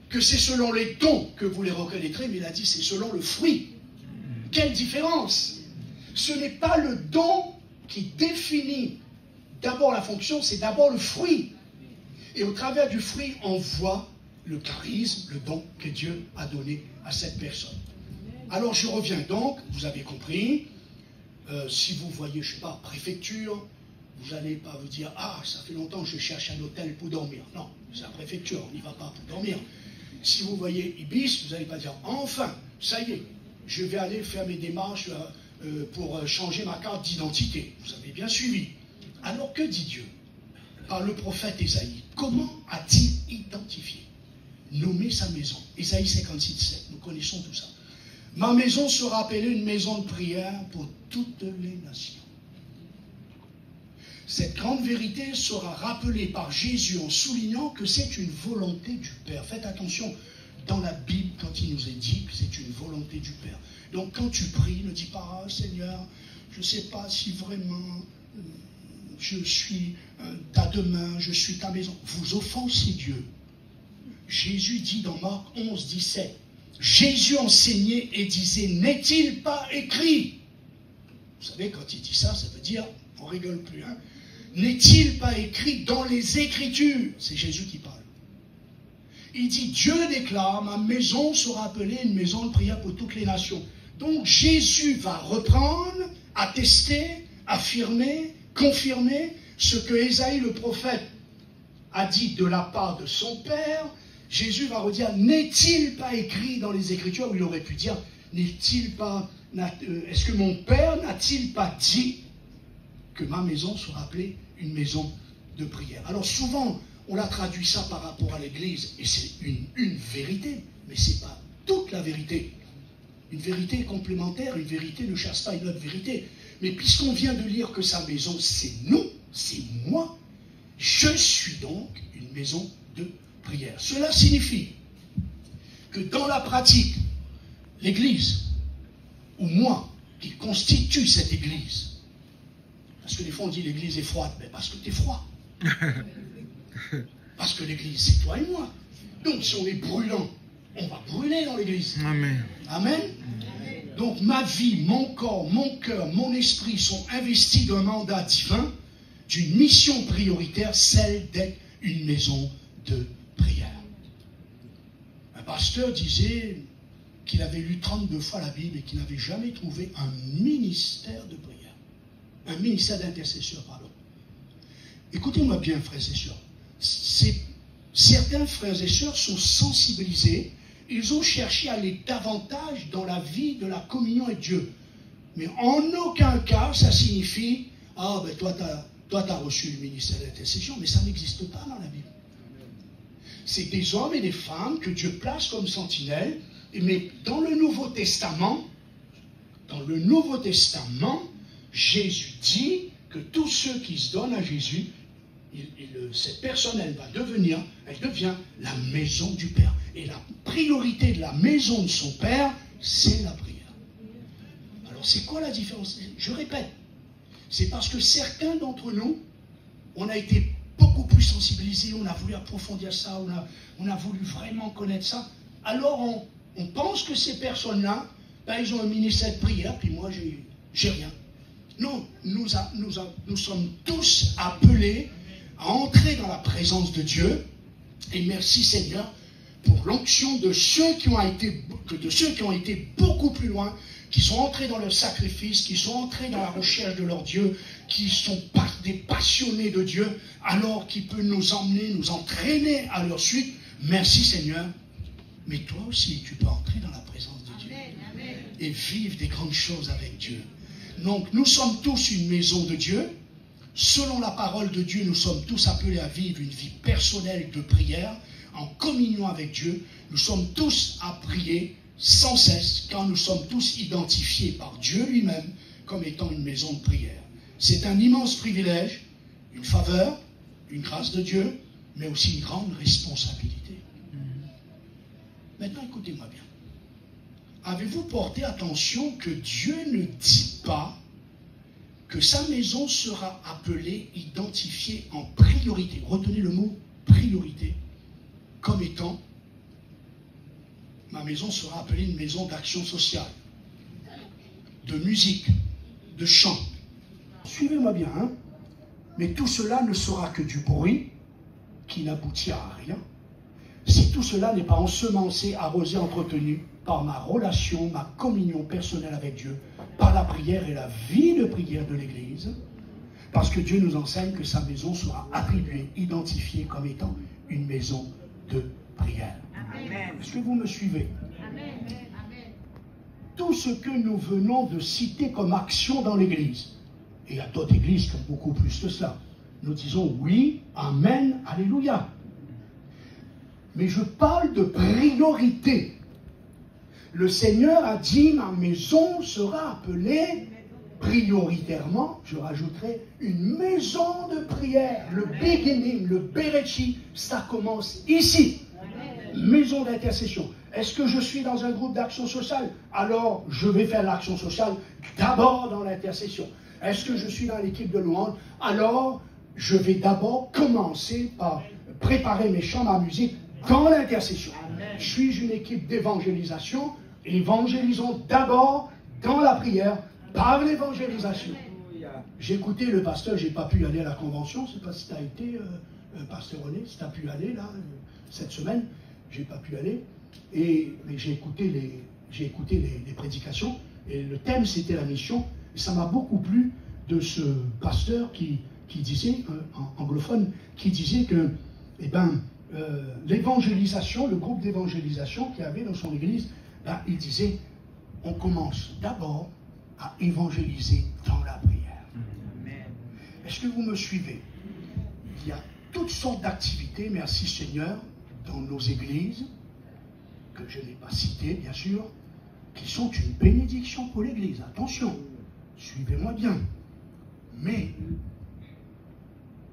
que c'est selon les dons que vous les reconnaîtrez, mais il a dit c'est selon le fruit. Quelle différence! Ce n'est pas le don qui définit d'abord la fonction, c'est d'abord le fruit. Et au travers du fruit, on voit le charisme, le don que Dieu a donné à cette personne. Alors je reviens donc, vous avez compris, si vous voyez, je ne sais pas, préfecture, vous n'allez pas vous dire, ah, ça fait longtemps que je cherche un hôtel pour dormir. Non, c'est la préfecture, on n'y va pas pour dormir. Si vous voyez Ibis, vous n'allez pas dire, enfin, ça y est, je vais aller faire mes démarches pour changer ma carte d'identité. Vous avez bien suivi. Alors que dit Dieu par le prophète Ésaïe? Comment a-t-il identifié, nommé sa maison? Ésaïe 56:7, nous connaissons tout ça. Ma maison sera appelée une maison de prière pour toutes les nations. Cette grande vérité sera rappelée par Jésus en soulignant que c'est une volonté du Père. Faites attention, dans la Bible, quand il nous est dit que c'est une volonté du Père. Donc quand tu pries, ne dis pas, ah, Seigneur, je ne sais pas si vraiment je suis ta demeure, je suis ta maison. Vous offensez Dieu. Jésus dit dans Marc 11:17, Jésus enseignait et disait, n'est-il pas écrit? Vous savez, quand il dit ça, ça veut dire, on ne rigole plus, hein? N'est-il pas écrit dans les Écritures? C'est Jésus qui parle. il dit, Dieu déclare, ma maison sera appelée une maison de prière pour toutes les nations. Donc Jésus va reprendre, attester, affirmer, confirmer ce que Ésaïe le prophète a dit de la part de son Père. Jésus va redire, n'est-il pas écrit dans les Écritures, où il aurait pu dire, n'est-il pas, est-ce que mon Père n'a-t-il pas dit que ma maison sera appelée une maison de prière? Alors souvent, on l'a traduit ça par rapport à l'Église, et c'est une vérité, mais ce n'est pas toute la vérité. Une vérité complémentaire, une vérité ne chasse pas une autre vérité. Mais puisqu'on vient de lire que sa maison, c'est nous, c'est moi, je suis donc une maison de prière. Cela signifie que dans la pratique, l'Église, ou moi, qui constitue cette Église, parce que des fois on dit l'Église est froide, mais parce que tu es froid. Parce que l'Église, c'est toi et moi. Donc si on est brûlant, on va brûler dans l'Église. Amen. Amen. Donc ma vie, mon corps, mon cœur, mon esprit sont investis d'un mandat divin, d'une mission prioritaire, celle d'être une maison de prière. Un pasteur disait qu'il avait lu 32 fois la Bible et qu'il n'avait jamais trouvé un ministère de prière. Un ministère d'intercession, pardon. Écoutez-moi bien, frères et sœurs. Certains frères et sœurs sont sensibilisés. Ils ont cherché à aller davantage dans la vie de la communion avec Dieu. Mais en aucun cas, ça signifie « Ah, ben toi, t'as reçu le ministère d'intercession », mais ça n'existe pas dans la Bible. C'est des hommes et des femmes que Dieu place comme sentinelles, mais dans le Nouveau Testament, Jésus dit que tous ceux qui se donnent à Jésus, cette personne, elle devient la maison du Père. Et la priorité de la maison de son Père, c'est la prière. Alors, c'est quoi la différence? Je répète, c'est parce que certains d'entre nous, on a été beaucoup plus sensibilisés, on a voulu approfondir ça, on a voulu vraiment connaître ça. Alors, on pense que ces personnes-là, ben, ils ont un ministère de prière, puis moi, j'ai rien. Non, nous sommes tous appelés à entrer dans la présence de Dieu. Et merci Seigneur pour l'onction de ceux qui ont été beaucoup plus loin, qui sont entrés dans leur sacrifice, qui sont entrés dans la recherche de leur Dieu, qui sont des passionnés de Dieu, alors qu'il peut nous emmener, nous entraîner à leur suite. Merci Seigneur. Mais toi aussi, tu peux entrer dans la présence de Dieu et vivre des grandes choses avec Dieu. Donc, nous sommes tous une maison de Dieu. Selon la parole de Dieu, nous sommes tous appelés à vivre une vie personnelle de prière, en communion avec Dieu. Nous sommes tous à prier sans cesse, car nous sommes tous identifiés par Dieu lui-même comme étant une maison de prière. C'est un immense privilège, une faveur, une grâce de Dieu, mais aussi une grande responsabilité. Maintenant, écoutez-moi bien. Avez-vous porté attention que Dieu ne dit pas que sa maison sera appelée, identifiée en priorité, retenez le mot priorité, comme étant, ma maison sera appelée une maison d'action sociale, de musique, de chant. Suivez-moi bien, hein? Mais tout cela ne sera que du bruit qui n'aboutit à rien, si tout cela n'est pas ensemencé, arrosé, entretenu par ma relation, ma communion personnelle avec Dieu, par la prière et la vie de prière de l'Église, parce que Dieu nous enseigne que sa maison sera attribuée, identifiée comme étant une maison de prière. Est-ce que vous me suivez? Amen. Tout ce que nous venons de citer comme action dans l'Église, et il y a d'autres églises qui ont beaucoup plus que cela, nous disons oui, amen, alléluia. Mais je parle de priorité. Le Seigneur a dit, ma maison sera appelée prioritairement, je rajouterai, une maison de prière. Le beginning, le Berechi, ça commence ici. Maison d'intercession. Est-ce que je suis dans un groupe d'action sociale? Alors, je vais faire l'action sociale d'abord dans l'intercession. Est-ce que je suis dans l'équipe de louange? Alors, je vais d'abord commencer par préparer mes chants, ma musique dans l'intercession. Suis-je une équipe d'évangélisation? Évangélisons d'abord dans la prière, par l'évangélisation. J'ai écouté le pasteur, j'ai pas pu aller à la convention, je ne sais pas si tu as été, pasteur René, si tu as pu aller là, cette semaine. j'ai pas pu aller. Mais j'ai écouté les prédications. Et le thème, c'était la mission. Et ça m'a beaucoup plu de ce pasteur qui disait, anglophone, qui disait que, l'évangélisation, le groupe d'évangélisation qu'il y avait dans son église, il disait, on commence d'abord à évangéliser dans la prière. Est-ce que vous me suivez? Il y a toutes sortes d'activités, merci Seigneur, dans nos églises, que je n'ai pas citées, bien sûr, qui sont une bénédiction pour l'église. Attention, suivez-moi bien. Mais,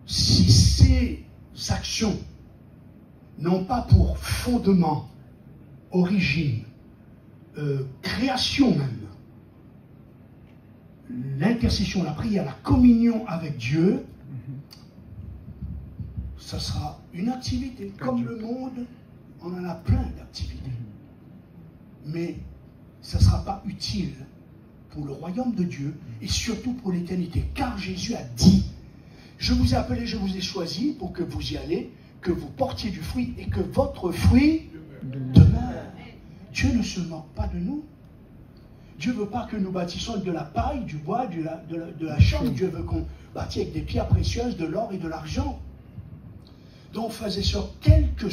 si ces actions n'ont pas pour fondement, origine, création même, l'intercession, la prière, la communion avec Dieu, ça sera une activité. Comme le monde, on en a plein d'activités. Mais ça ne sera pas utile pour le royaume de Dieu et surtout pour l'éternité. Car Jésus a dit, je vous ai appelé, je vous ai choisi pour que vous y allez, que vous portiez du fruit et que votre fruit demeure. Dieu ne se moque pas de nous. Dieu ne veut pas que nous bâtissions avec de la paille, du bois, de la chambre. Dieu veut qu'on bâtisse avec des pierres précieuses, de l'or et de l'argent. Donc, frères et sœurs, quelle que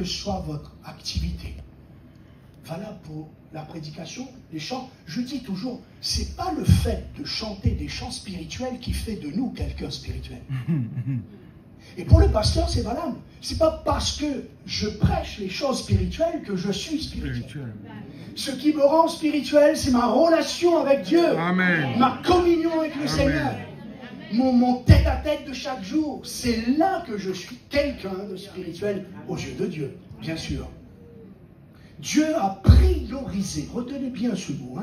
soit votre activité, valable pour la prédication, les chants, je dis toujours, c'est pas le fait de chanter des chants spirituels qui fait de nous quelqu'un spirituel. Et pour le pasteur, c'est valable. C'est pas parce que je prêche les choses spirituelles que je suis spirituel. Ce qui me rend spirituel, c'est ma relation avec Dieu. Amen. Ma communion avec le Seigneur. Mon tête-à-tête de chaque jour. C'est là que je suis quelqu'un de spirituel aux yeux de Dieu, bien sûr. Dieu a priorisé, retenez bien ce mot,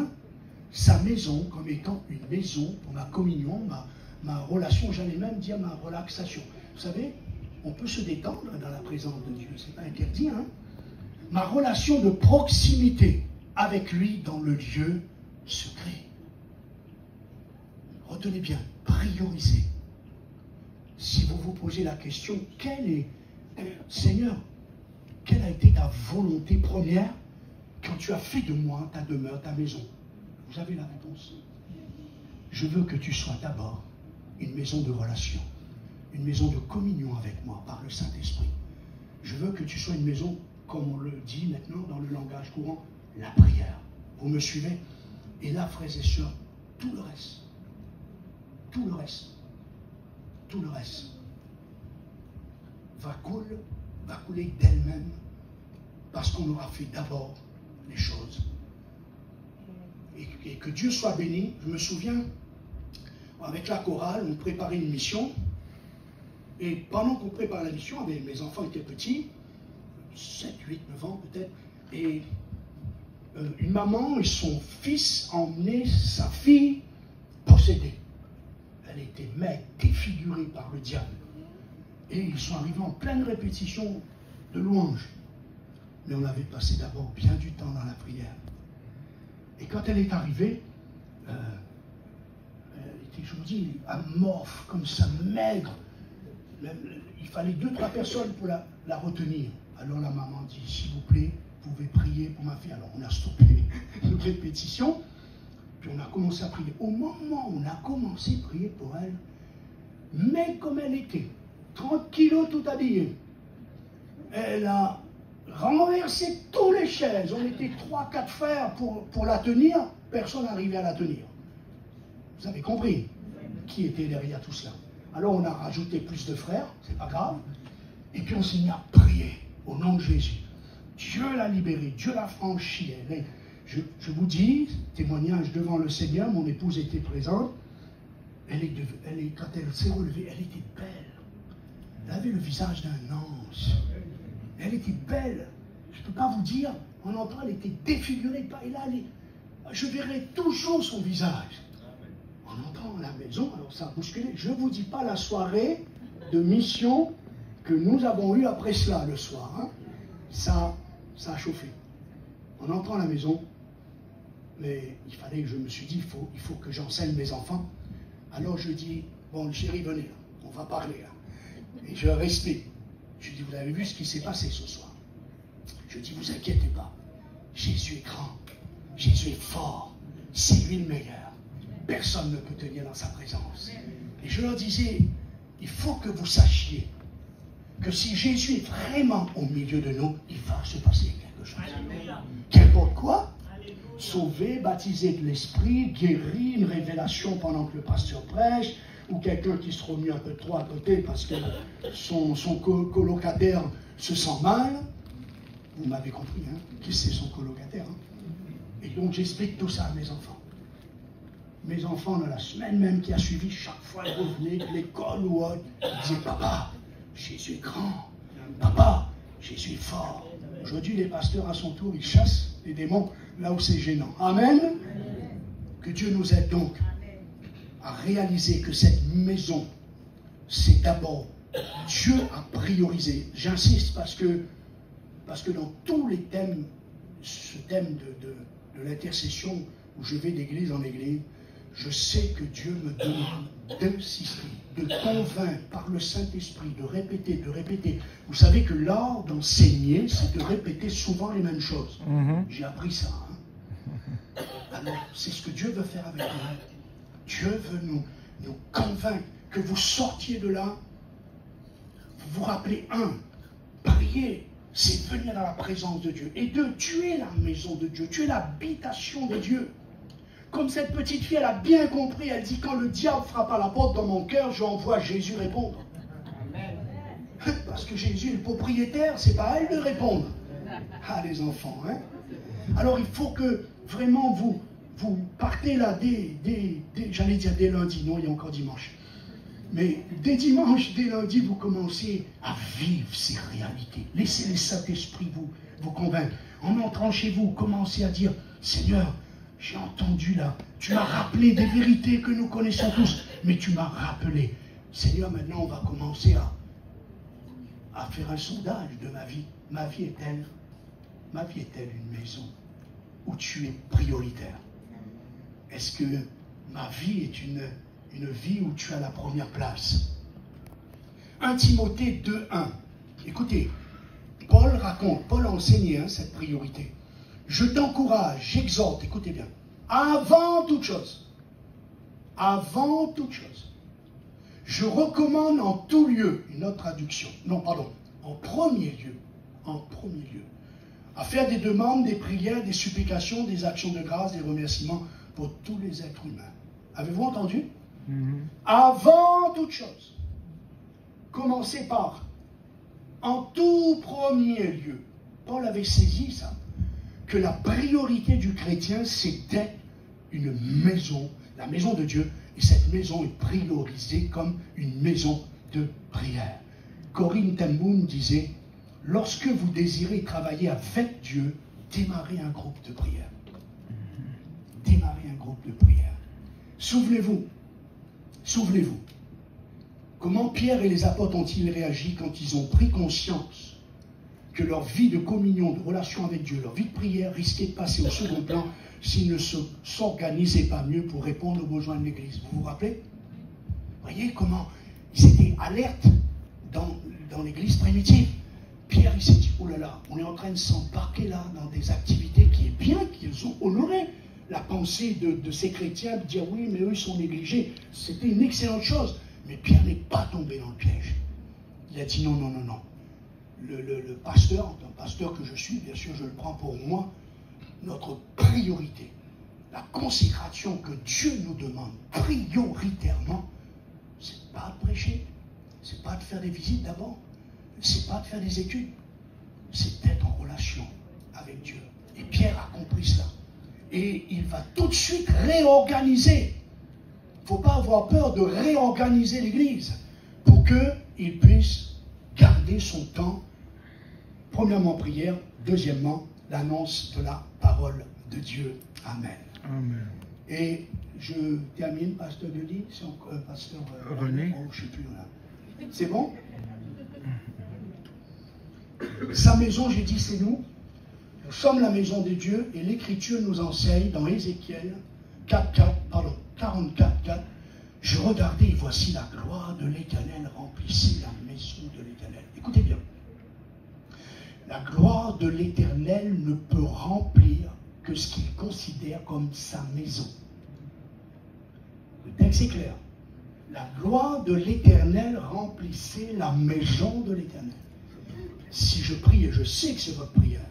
sa maison comme étant une maison pour ma communion, ma relation, j'allais même dire ma relaxation. Vous savez, on peut se détendre dans la présence de Dieu, c'est pas interdit. Ma relation de proximité avec lui dans le lieu secret. Retenez bien, prioriser. Si vous vous posez la question, Seigneur, quelle a été ta volonté première quand tu as fait de moi ta demeure, ta maison? Vous avez la réponse. Je veux que tu sois d'abord une maison de relation, une maison de communion avec moi par le Saint-Esprit. Je veux que tu sois une maison, comme on le dit maintenant dans le langage courant, la prière. Vous me suivez? Et là, frères et sœurs, tout le reste va couler d'elle-même parce qu'on aura fait d'abord les choses. Et que Dieu soit béni. Je me souviens, avec la chorale, on préparait une mission. Et pendant qu'on préparait la mission, mes enfants étaient petits, 7, 8, 9 ans peut-être, et une maman et son fils emmenaient sa fille possédée. Elle était maigre, défigurée par le diable. Et ils sont arrivés en pleine répétition de louanges. Mais on avait passé d'abord bien du temps dans la prière. Et quand elle est arrivée, elle était, je vous dis, amorphe, comme ça, maigre. Il fallait 2-3 personnes pour la retenir. Alors la maman dit, s'il vous plaît, vous pouvez prier pour ma fille. Alors on a stoppé nos répétitions. Puis on a commencé à prier. Au moment où on a commencé à prier pour elle, mais comme elle était, 30 kilos tout habillée, elle a renversé toutes les chaises. On était 3-4 frères pour la tenir. Personne n'arrivait à la tenir. Vous avez compris qui était derrière tout cela. Alors on a rajouté plus de frères, c'est pas grave. Et puis on s'est mis à prier au nom de Jésus. Dieu l'a libérée, Dieu l'a franchie. Je vous dis, témoignage devant le Seigneur, mon épouse était présente. Quand elle s'est relevée, elle était belle. Elle avait le visage d'un ange. Elle était belle. Je ne peux pas vous dire, en entrant, elle était défigurée. Et là, je verrai toujours son visage. En entrant à la maison, alors ça a bousculé. Je ne vous dis pas la soirée de mission que nous avons eue après cela, le soir. Ça a chauffé. En entrant à la maison, mais il fallait que je me suis dit, il faut que j'enseigne mes enfants. Alors je dis, bon, chérie, venez, là, on va parler. Là. Et je respecte. Je dis, vous avez vu ce qui s'est passé ce soir? Je dis, vous inquiétez pas. Jésus est grand. Jésus est fort. C'est lui le meilleur. Personne ne peut tenir dans sa présence. Et je leur disais, il faut que vous sachiez que si Jésus est vraiment au milieu de nous, il va se passer quelque chose. Qu'importe quoi, sauvé, baptisé de l'Esprit, guéri, une révélation pendant que le pasteur prêche, ou quelqu'un qui se remue un peu trop à côté parce que son colocataire se sent mal. Vous m'avez compris, hein? Qui c'est son colocataire, hein? Et donc j'explique tout ça à mes enfants. Mes enfants, dans la semaine même qui a suivi, chaque fois ils revenaient de l'école ou autre, ils disaient, papa, Jésus est grand. Papa, Jésus est fort. Aujourd'hui, les pasteurs, à son tour, ils chassent les démons là où c'est gênant. Amen. Que Dieu nous aide donc à réaliser que cette maison, c'est d'abord Dieu a priorisé. J'insiste parce que dans tous les thèmes, ce thème de l'intercession, où je vais d'église en église, je sais que Dieu me demande d'insister, de convaincre par le Saint-Esprit, de répéter. Vous savez que l'art d'enseigner, c'est de répéter souvent les mêmes choses. J'ai appris ça. Hein? Alors, c'est ce que Dieu veut faire avec nous. Dieu veut nous convaincre que vous sortiez de là, vous vous rappelez, prier, c'est venir dans la présence de Dieu. Et deux, tu es la maison de Dieu, tu es l'habitation de Dieu. Comme cette petite fille, elle a bien compris, elle dit, quand le diable frappe à la porte dans mon cœur, j'envoie Jésus répondre. Amen. Parce que Jésus est le propriétaire, c'est pas à elle de répondre. Ah, les enfants, hein. Alors il faut que vraiment vous partez là j'allais dire dès lundi, non, il y a encore dimanche. Mais dès dimanche, dès lundi, vous commencez à vivre ces réalités. Laissez le Saint-Esprit vous convaincre. En entrant chez vous, commencez à dire, Seigneur, j'ai entendu là, tu m'as rappelé des vérités que nous connaissons tous, mais tu m'as rappelé. Seigneur, maintenant on va commencer à faire un sondage de ma vie. Ma vie est-elle une maison où tu es prioritaire? Est-ce que ma vie est une vie où tu as la première place? 1 Timothée 2:1. Écoutez, Paul a enseigné cette priorité. Je t'encourage, j'exhorte, écoutez bien, avant toute chose, je recommande en tout lieu, une autre traduction, en premier lieu, à faire des demandes, des prières, des supplications, des actions de grâce, des remerciements pour tous les êtres humains. Avez-vous entendu? Avant toute chose, commencez par, en tout premier lieu. Paul avait saisi ça, que la priorité du chrétien, c'était une maison, la maison de Dieu, et cette maison est priorisée comme une maison de prière. Corinne ten Boom disait, lorsque vous désirez travailler avec Dieu, démarrez un groupe de prière. Démarrez un groupe de prière. Souvenez-vous, comment Pierre et les apôtres ont-ils réagi quand ils ont pris conscience que leur vie de communion, de relation avec Dieu, leur vie de prière risquait de passer au second plan s'ils ne s'organisaient pas mieux pour répondre aux besoins de l'Église. Vous vous rappelez? Voyez comment ils étaient alertes dans l'Église primitive. Pierre, il s'est dit, oh là là, on est en train de s'embarquer là dans des activités qui est bien, qu'ils ont honoré la pensée de ces chrétiens, de dire oui, mais eux, ils sont négligés. C'était une excellente chose. Mais Pierre n'est pas tombé dans le piège. Il a dit non. Le pasteur, un pasteur que je suis, bien sûr, je le prends pour moi, notre priorité, la consécration que Dieu nous demande prioritairement, c'est pas de prêcher, c'est pas de faire des visites d'abord, c'est pas de faire des études, c'est d'être en relation avec Dieu. Et Pierre a compris cela. Et il va tout de suite réorganiser. Il ne faut pas avoir peur de réorganiser l'Église pour qu'il puisse garder son temps. Premièrement, prière. Deuxièmement, l'annonce de la parole de Dieu. Amen. Amen. Et je termine, pasteur Denis, pasteur René. Oh, je ne sais plus là. C'est bon? Sa maison, j'ai dit, c'est nous. Nous sommes la maison de Dieu et l'Écriture nous enseigne dans Ézéchiel 44:4. Je regardais et voici la gloire de l'Éternel remplissait la maison de l'Éternel. Écoutez bien. La gloire de l'Éternel ne peut remplir que ce qu'il considère comme sa maison. Le texte est clair. La gloire de l'Éternel remplissait la maison de l'Éternel. Si je prie, et je sais que c'est votre prière,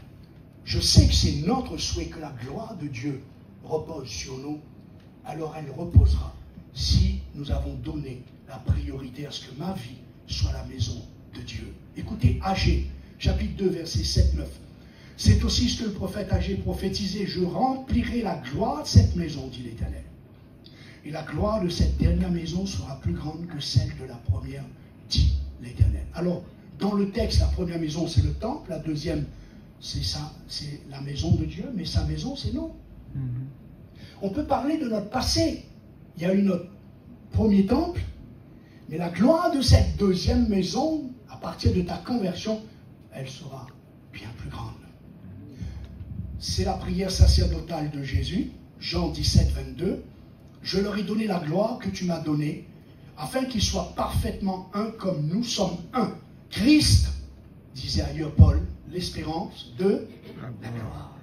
je sais que c'est notre souhait que la gloire de Dieu repose sur nous, alors elle reposera si nous avons donné la priorité à ce que ma vie soit la maison de Dieu. Écoutez, Agé, chapitre 2, versets 7-9. C'est aussi ce que le prophète Agé prophétisait. Je remplirai la gloire de cette maison, dit l'Éternel. Et la gloire de cette dernière maison sera plus grande que celle de la première, dit l'Éternel. Alors, dans le texte, la première maison, c'est le temple. La deuxième, c'est ça, c'est la maison de Dieu. Mais sa maison, c'est nous. On peut parler de notre passé. Il y a eu notre premier temple. Mais la gloire de cette deuxième maison, à partir de ta conversion, elle sera bien plus grande. C'est la prière sacerdotale de Jésus, Jean 17, 22. Je leur ai donné la gloire que tu m'as donnée, afin qu'ils soient parfaitement un comme nous sommes un. Christ, disait ailleurs Paul, l'espérance de la gloire.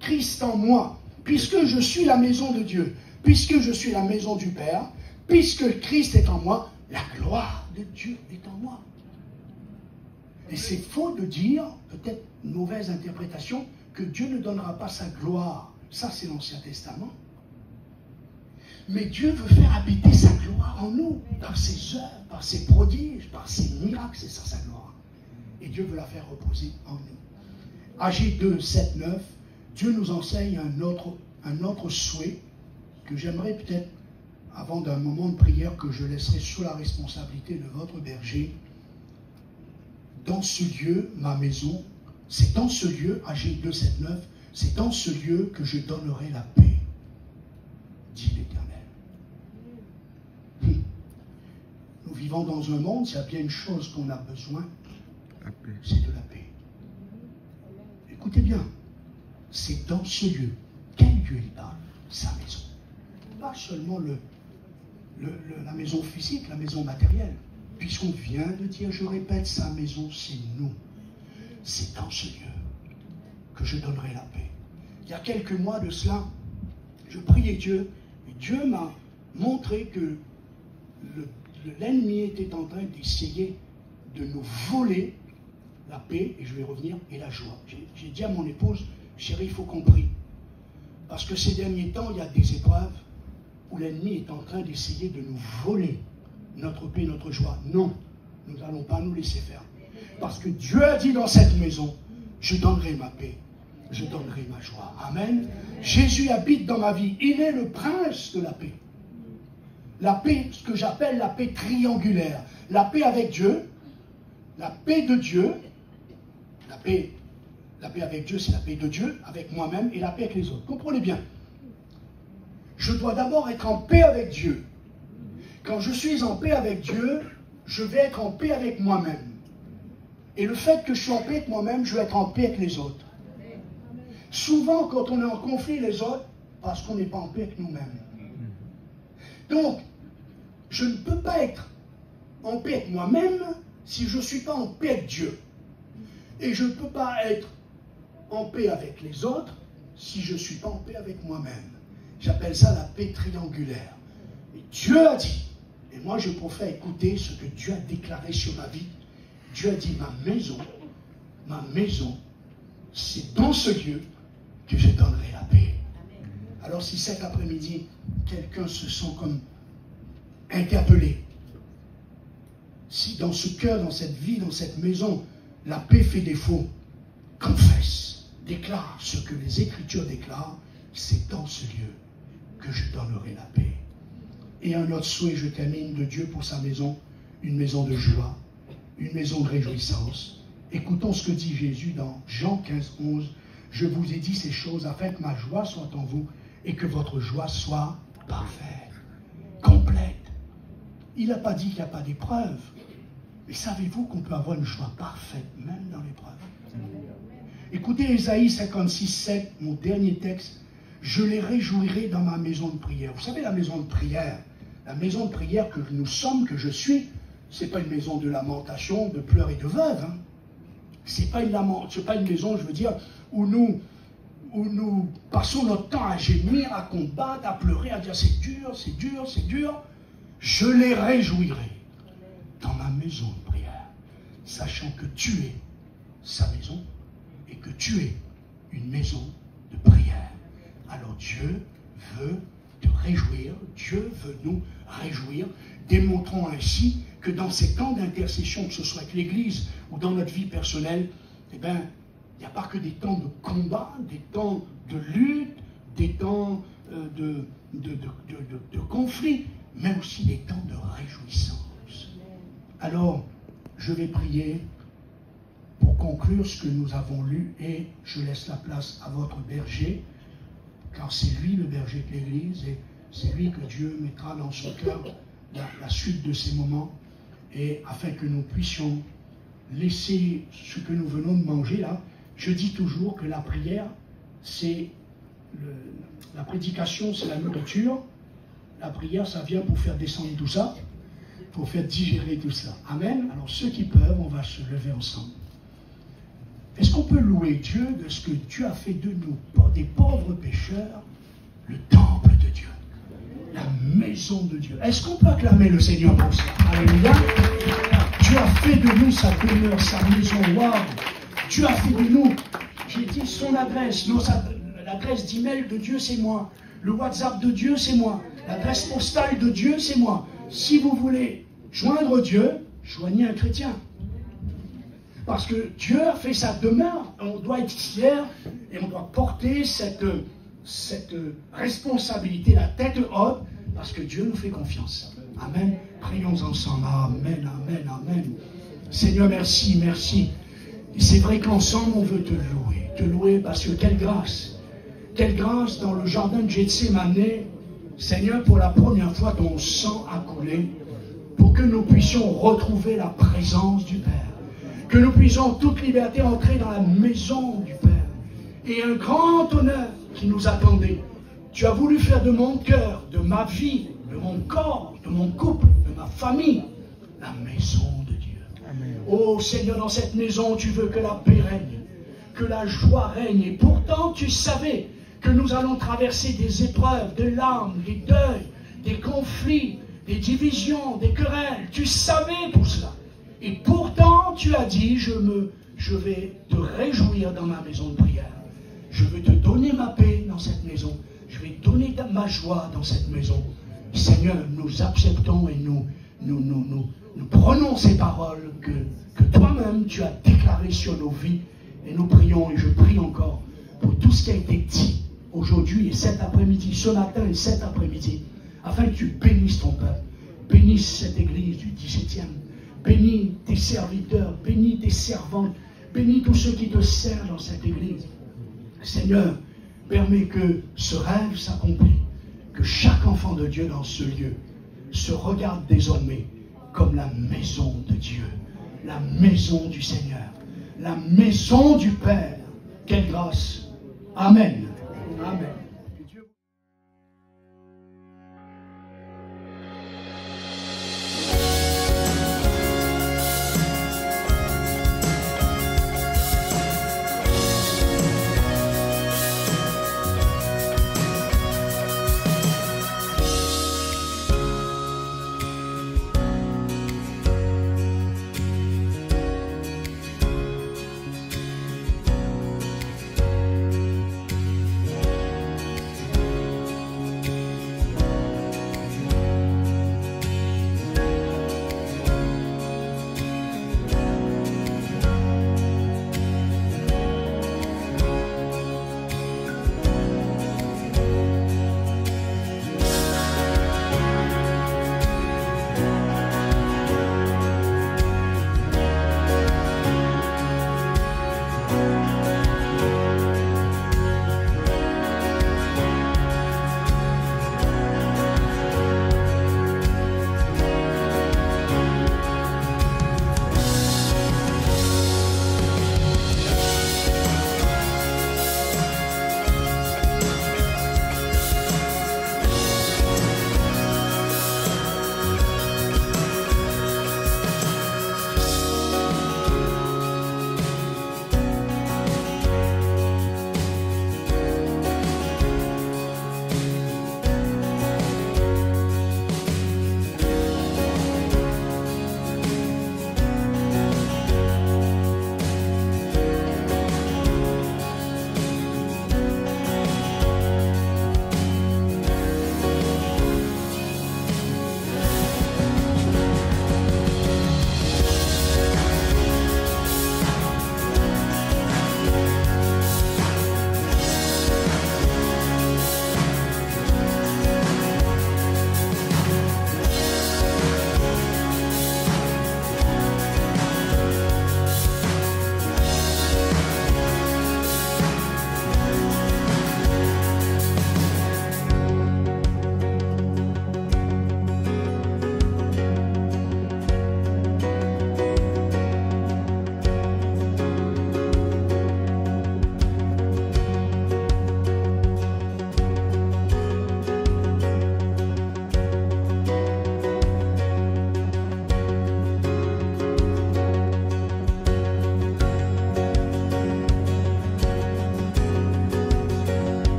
Christ en moi, puisque je suis la maison de Dieu, puisque je suis la maison du Père, puisque Christ est en moi, la gloire de Dieu est en moi. Et c'est faux de dire, peut-être une mauvaise interprétation, que Dieu ne donnera pas sa gloire. Ça, c'est l'Ancien Testament. Mais Dieu veut faire habiter sa gloire en nous, par ses œuvres, par ses prodiges, par ses miracles, c'est ça sa gloire. Et Dieu veut la faire reposer en nous. Agé 2, 7, 9, Dieu nous enseigne un autre souhait que j'aimerais peut-être, avant d'un moment de prière que je laisserai sous la responsabilité de votre berger. Dans ce lieu, ma maison, c'est dans ce lieu, Agé 2, 7, 9, c'est dans ce lieu que je donnerai la paix, dit l'Éternel. Nous vivons dans un monde, s'il y a bien une chose qu'on a besoin, c'est de la paix. Écoutez bien, c'est dans ce lieu. Quel lieu il parle? Sa maison. Pas seulement la maison physique, la maison matérielle. Puisqu'on vient de dire, je répète, sa maison, c'est nous. C'est dans ce lieu que je donnerai la paix. Il y a quelques mois de cela, je priais Dieu, et Dieu m'a montré que l'ennemi était en train d'essayer de nous voler la paix, et je vais revenir, et la joie. J'ai dit à mon épouse, chérie, il faut qu'on prie. Parce que ces derniers temps, il y a des épreuves où l'ennemi est en train d'essayer de nous voler notre paix, notre joie. Non, nous n'allons pas nous laisser faire. Parce que Dieu a dit dans cette maison, je donnerai ma paix, je donnerai ma joie. Amen. Jésus habite dans ma vie. Il est le prince de la paix. La paix, ce que j'appelle la paix triangulaire. La paix avec Dieu, la paix de Dieu, la paix avec Dieu, c'est la paix de Dieu, avec moi-même, et la paix avec les autres. Comprenez bien. Je dois d'abord être en paix avec Dieu. Quand je suis en paix avec Dieu, je vais être en paix avec moi-même. Et le fait que je suis en paix avec moi-même, je vais être en paix avec les autres. Souvent, quand on est en conflit les autres, parce qu'on n'est pas en paix avec nous-mêmes. Donc, je ne peux pas être en paix avec moi-même si je ne suis pas en paix avec Dieu. Et je ne peux pas être en paix avec les autres si je ne suis pas en paix avec moi-même. J'appelle ça la paix triangulaire. Et Dieu a dit, et moi je préfère écouter ce que Dieu a déclaré sur ma vie. Dieu a dit, ma maison, c'est dans ce lieu que je donnerai la paix. Alors si cet après-midi, quelqu'un se sent comme interpellé, si dans ce cœur, dans cette vie, dans cette maison, la paix fait défaut, confesse, déclare ce que les Écritures déclarent, c'est dans ce lieu que je donnerai la paix. Et un autre souhait, je termine, de Dieu pour sa maison, une maison de joie, une maison de réjouissance. Écoutons ce que dit Jésus dans Jean 15, 11. Je vous ai dit ces choses afin que ma joie soit en vous et que votre joie soit parfaite, complète. Il n'a pas dit qu'il n'y a pas d'épreuve. Mais savez-vous qu'on peut avoir une joie parfaite même dans l'épreuve? Écoutez Ésaïe 56, 7, mon dernier texte. Je les réjouirai dans ma maison de prière. Vous savez, la maison de prière que nous sommes, que je suis, ce n'est pas une maison de lamentation, de pleurs et de veuves. Hein. c'est pas une maison, je veux dire, où nous passons notre temps à gémir, à combattre, à pleurer, à dire c'est dur, c'est dur, c'est dur. Je les réjouirai dans ma maison de prière, sachant que tu es sa maison et que tu es une maison de prière. Alors Dieu veut te réjouir, Dieu veut nous réjouir, démontrons ainsi que dans ces temps d'intercession, que ce soit avec l'Église ou dans notre vie personnelle, eh bien, il n'y a pas que des temps de combat, des temps de lutte, des temps de conflit, mais aussi des temps de réjouissance. Alors, je vais prier pour conclure ce que nous avons lu et je laisse la place à votre berger, car c'est lui le berger de l'Église et c'est lui que Dieu mettra dans son cœur la suite de ces moments, et afin que nous puissions laisser ce que nous venons de manger là. Je dis toujours que la prière, c'est la prédication, c'est la nourriture. La prière, ça vient pour faire descendre tout ça, pour faire digérer tout ça. Amen. Alors ceux qui peuvent, on va se lever ensemble. Est-ce qu'on peut louer Dieu de ce que Dieu a fait de nous, des pauvres pécheurs, le temple de Dieu, la maison de Dieu? Est-ce qu'on peut acclamer le Seigneur pour ça? Alléluia. Dieu a fait de nous sa demeure, sa maison. Waouh! Dieu a fait de nous, j'ai dit son adresse, l'adresse d'email de Dieu c'est moi, le WhatsApp de Dieu c'est moi, l'adresse postale de Dieu c'est moi. Si vous voulez joindre Dieu, joignez un chrétien. Parce que Dieu a fait sa demeure, on doit être fier et on doit porter cette responsabilité, la tête haute, parce que Dieu nous fait confiance. Amen. Prions ensemble. Amen, amen, amen. Seigneur, merci, merci. C'est vrai qu'ensemble, on veut te louer parce que quelle grâce dans le jardin de Gethsémane, Seigneur, pour la première fois, ton sang a coulé pour que nous puissions retrouver la présence du Père, que nous puissions en toute liberté entrer dans la maison du Père. Et un grand honneur qui nous attendait. Tu as voulu faire de mon cœur, de ma vie, de mon corps, de mon couple, de ma famille, la maison de Dieu. Amen. Oh Seigneur, dans cette maison, tu veux que la paix règne, que la joie règne. Et pourtant, tu savais que nous allons traverser des épreuves, des larmes, des deuils, des conflits, des divisions, des querelles. Tu savais pour cela. Et pourtant, tu as dit, je vais te réjouir dans ma maison de prière. Je vais te donner ma paix dans cette maison. Je vais donner ma joie dans cette maison. Seigneur, nous acceptons et nous prenons ces paroles que toi-même tu as déclarées sur nos vies. Et nous prions, et je prie encore pour tout ce qui a été dit aujourd'hui et cet après-midi, ce matin et cet après-midi, afin que tu bénisses ton peuple, bénisses cette église du 17e, bénis tes serviteurs, bénis tes servantes, bénis tous ceux qui te servent dans cette église. Seigneur, permets que ce rêve s'accomplisse, que chaque enfant de Dieu dans ce lieu se regarde désormais comme la maison de Dieu, la maison du Seigneur, la maison du Père. Quelle grâce! Amen. Amen.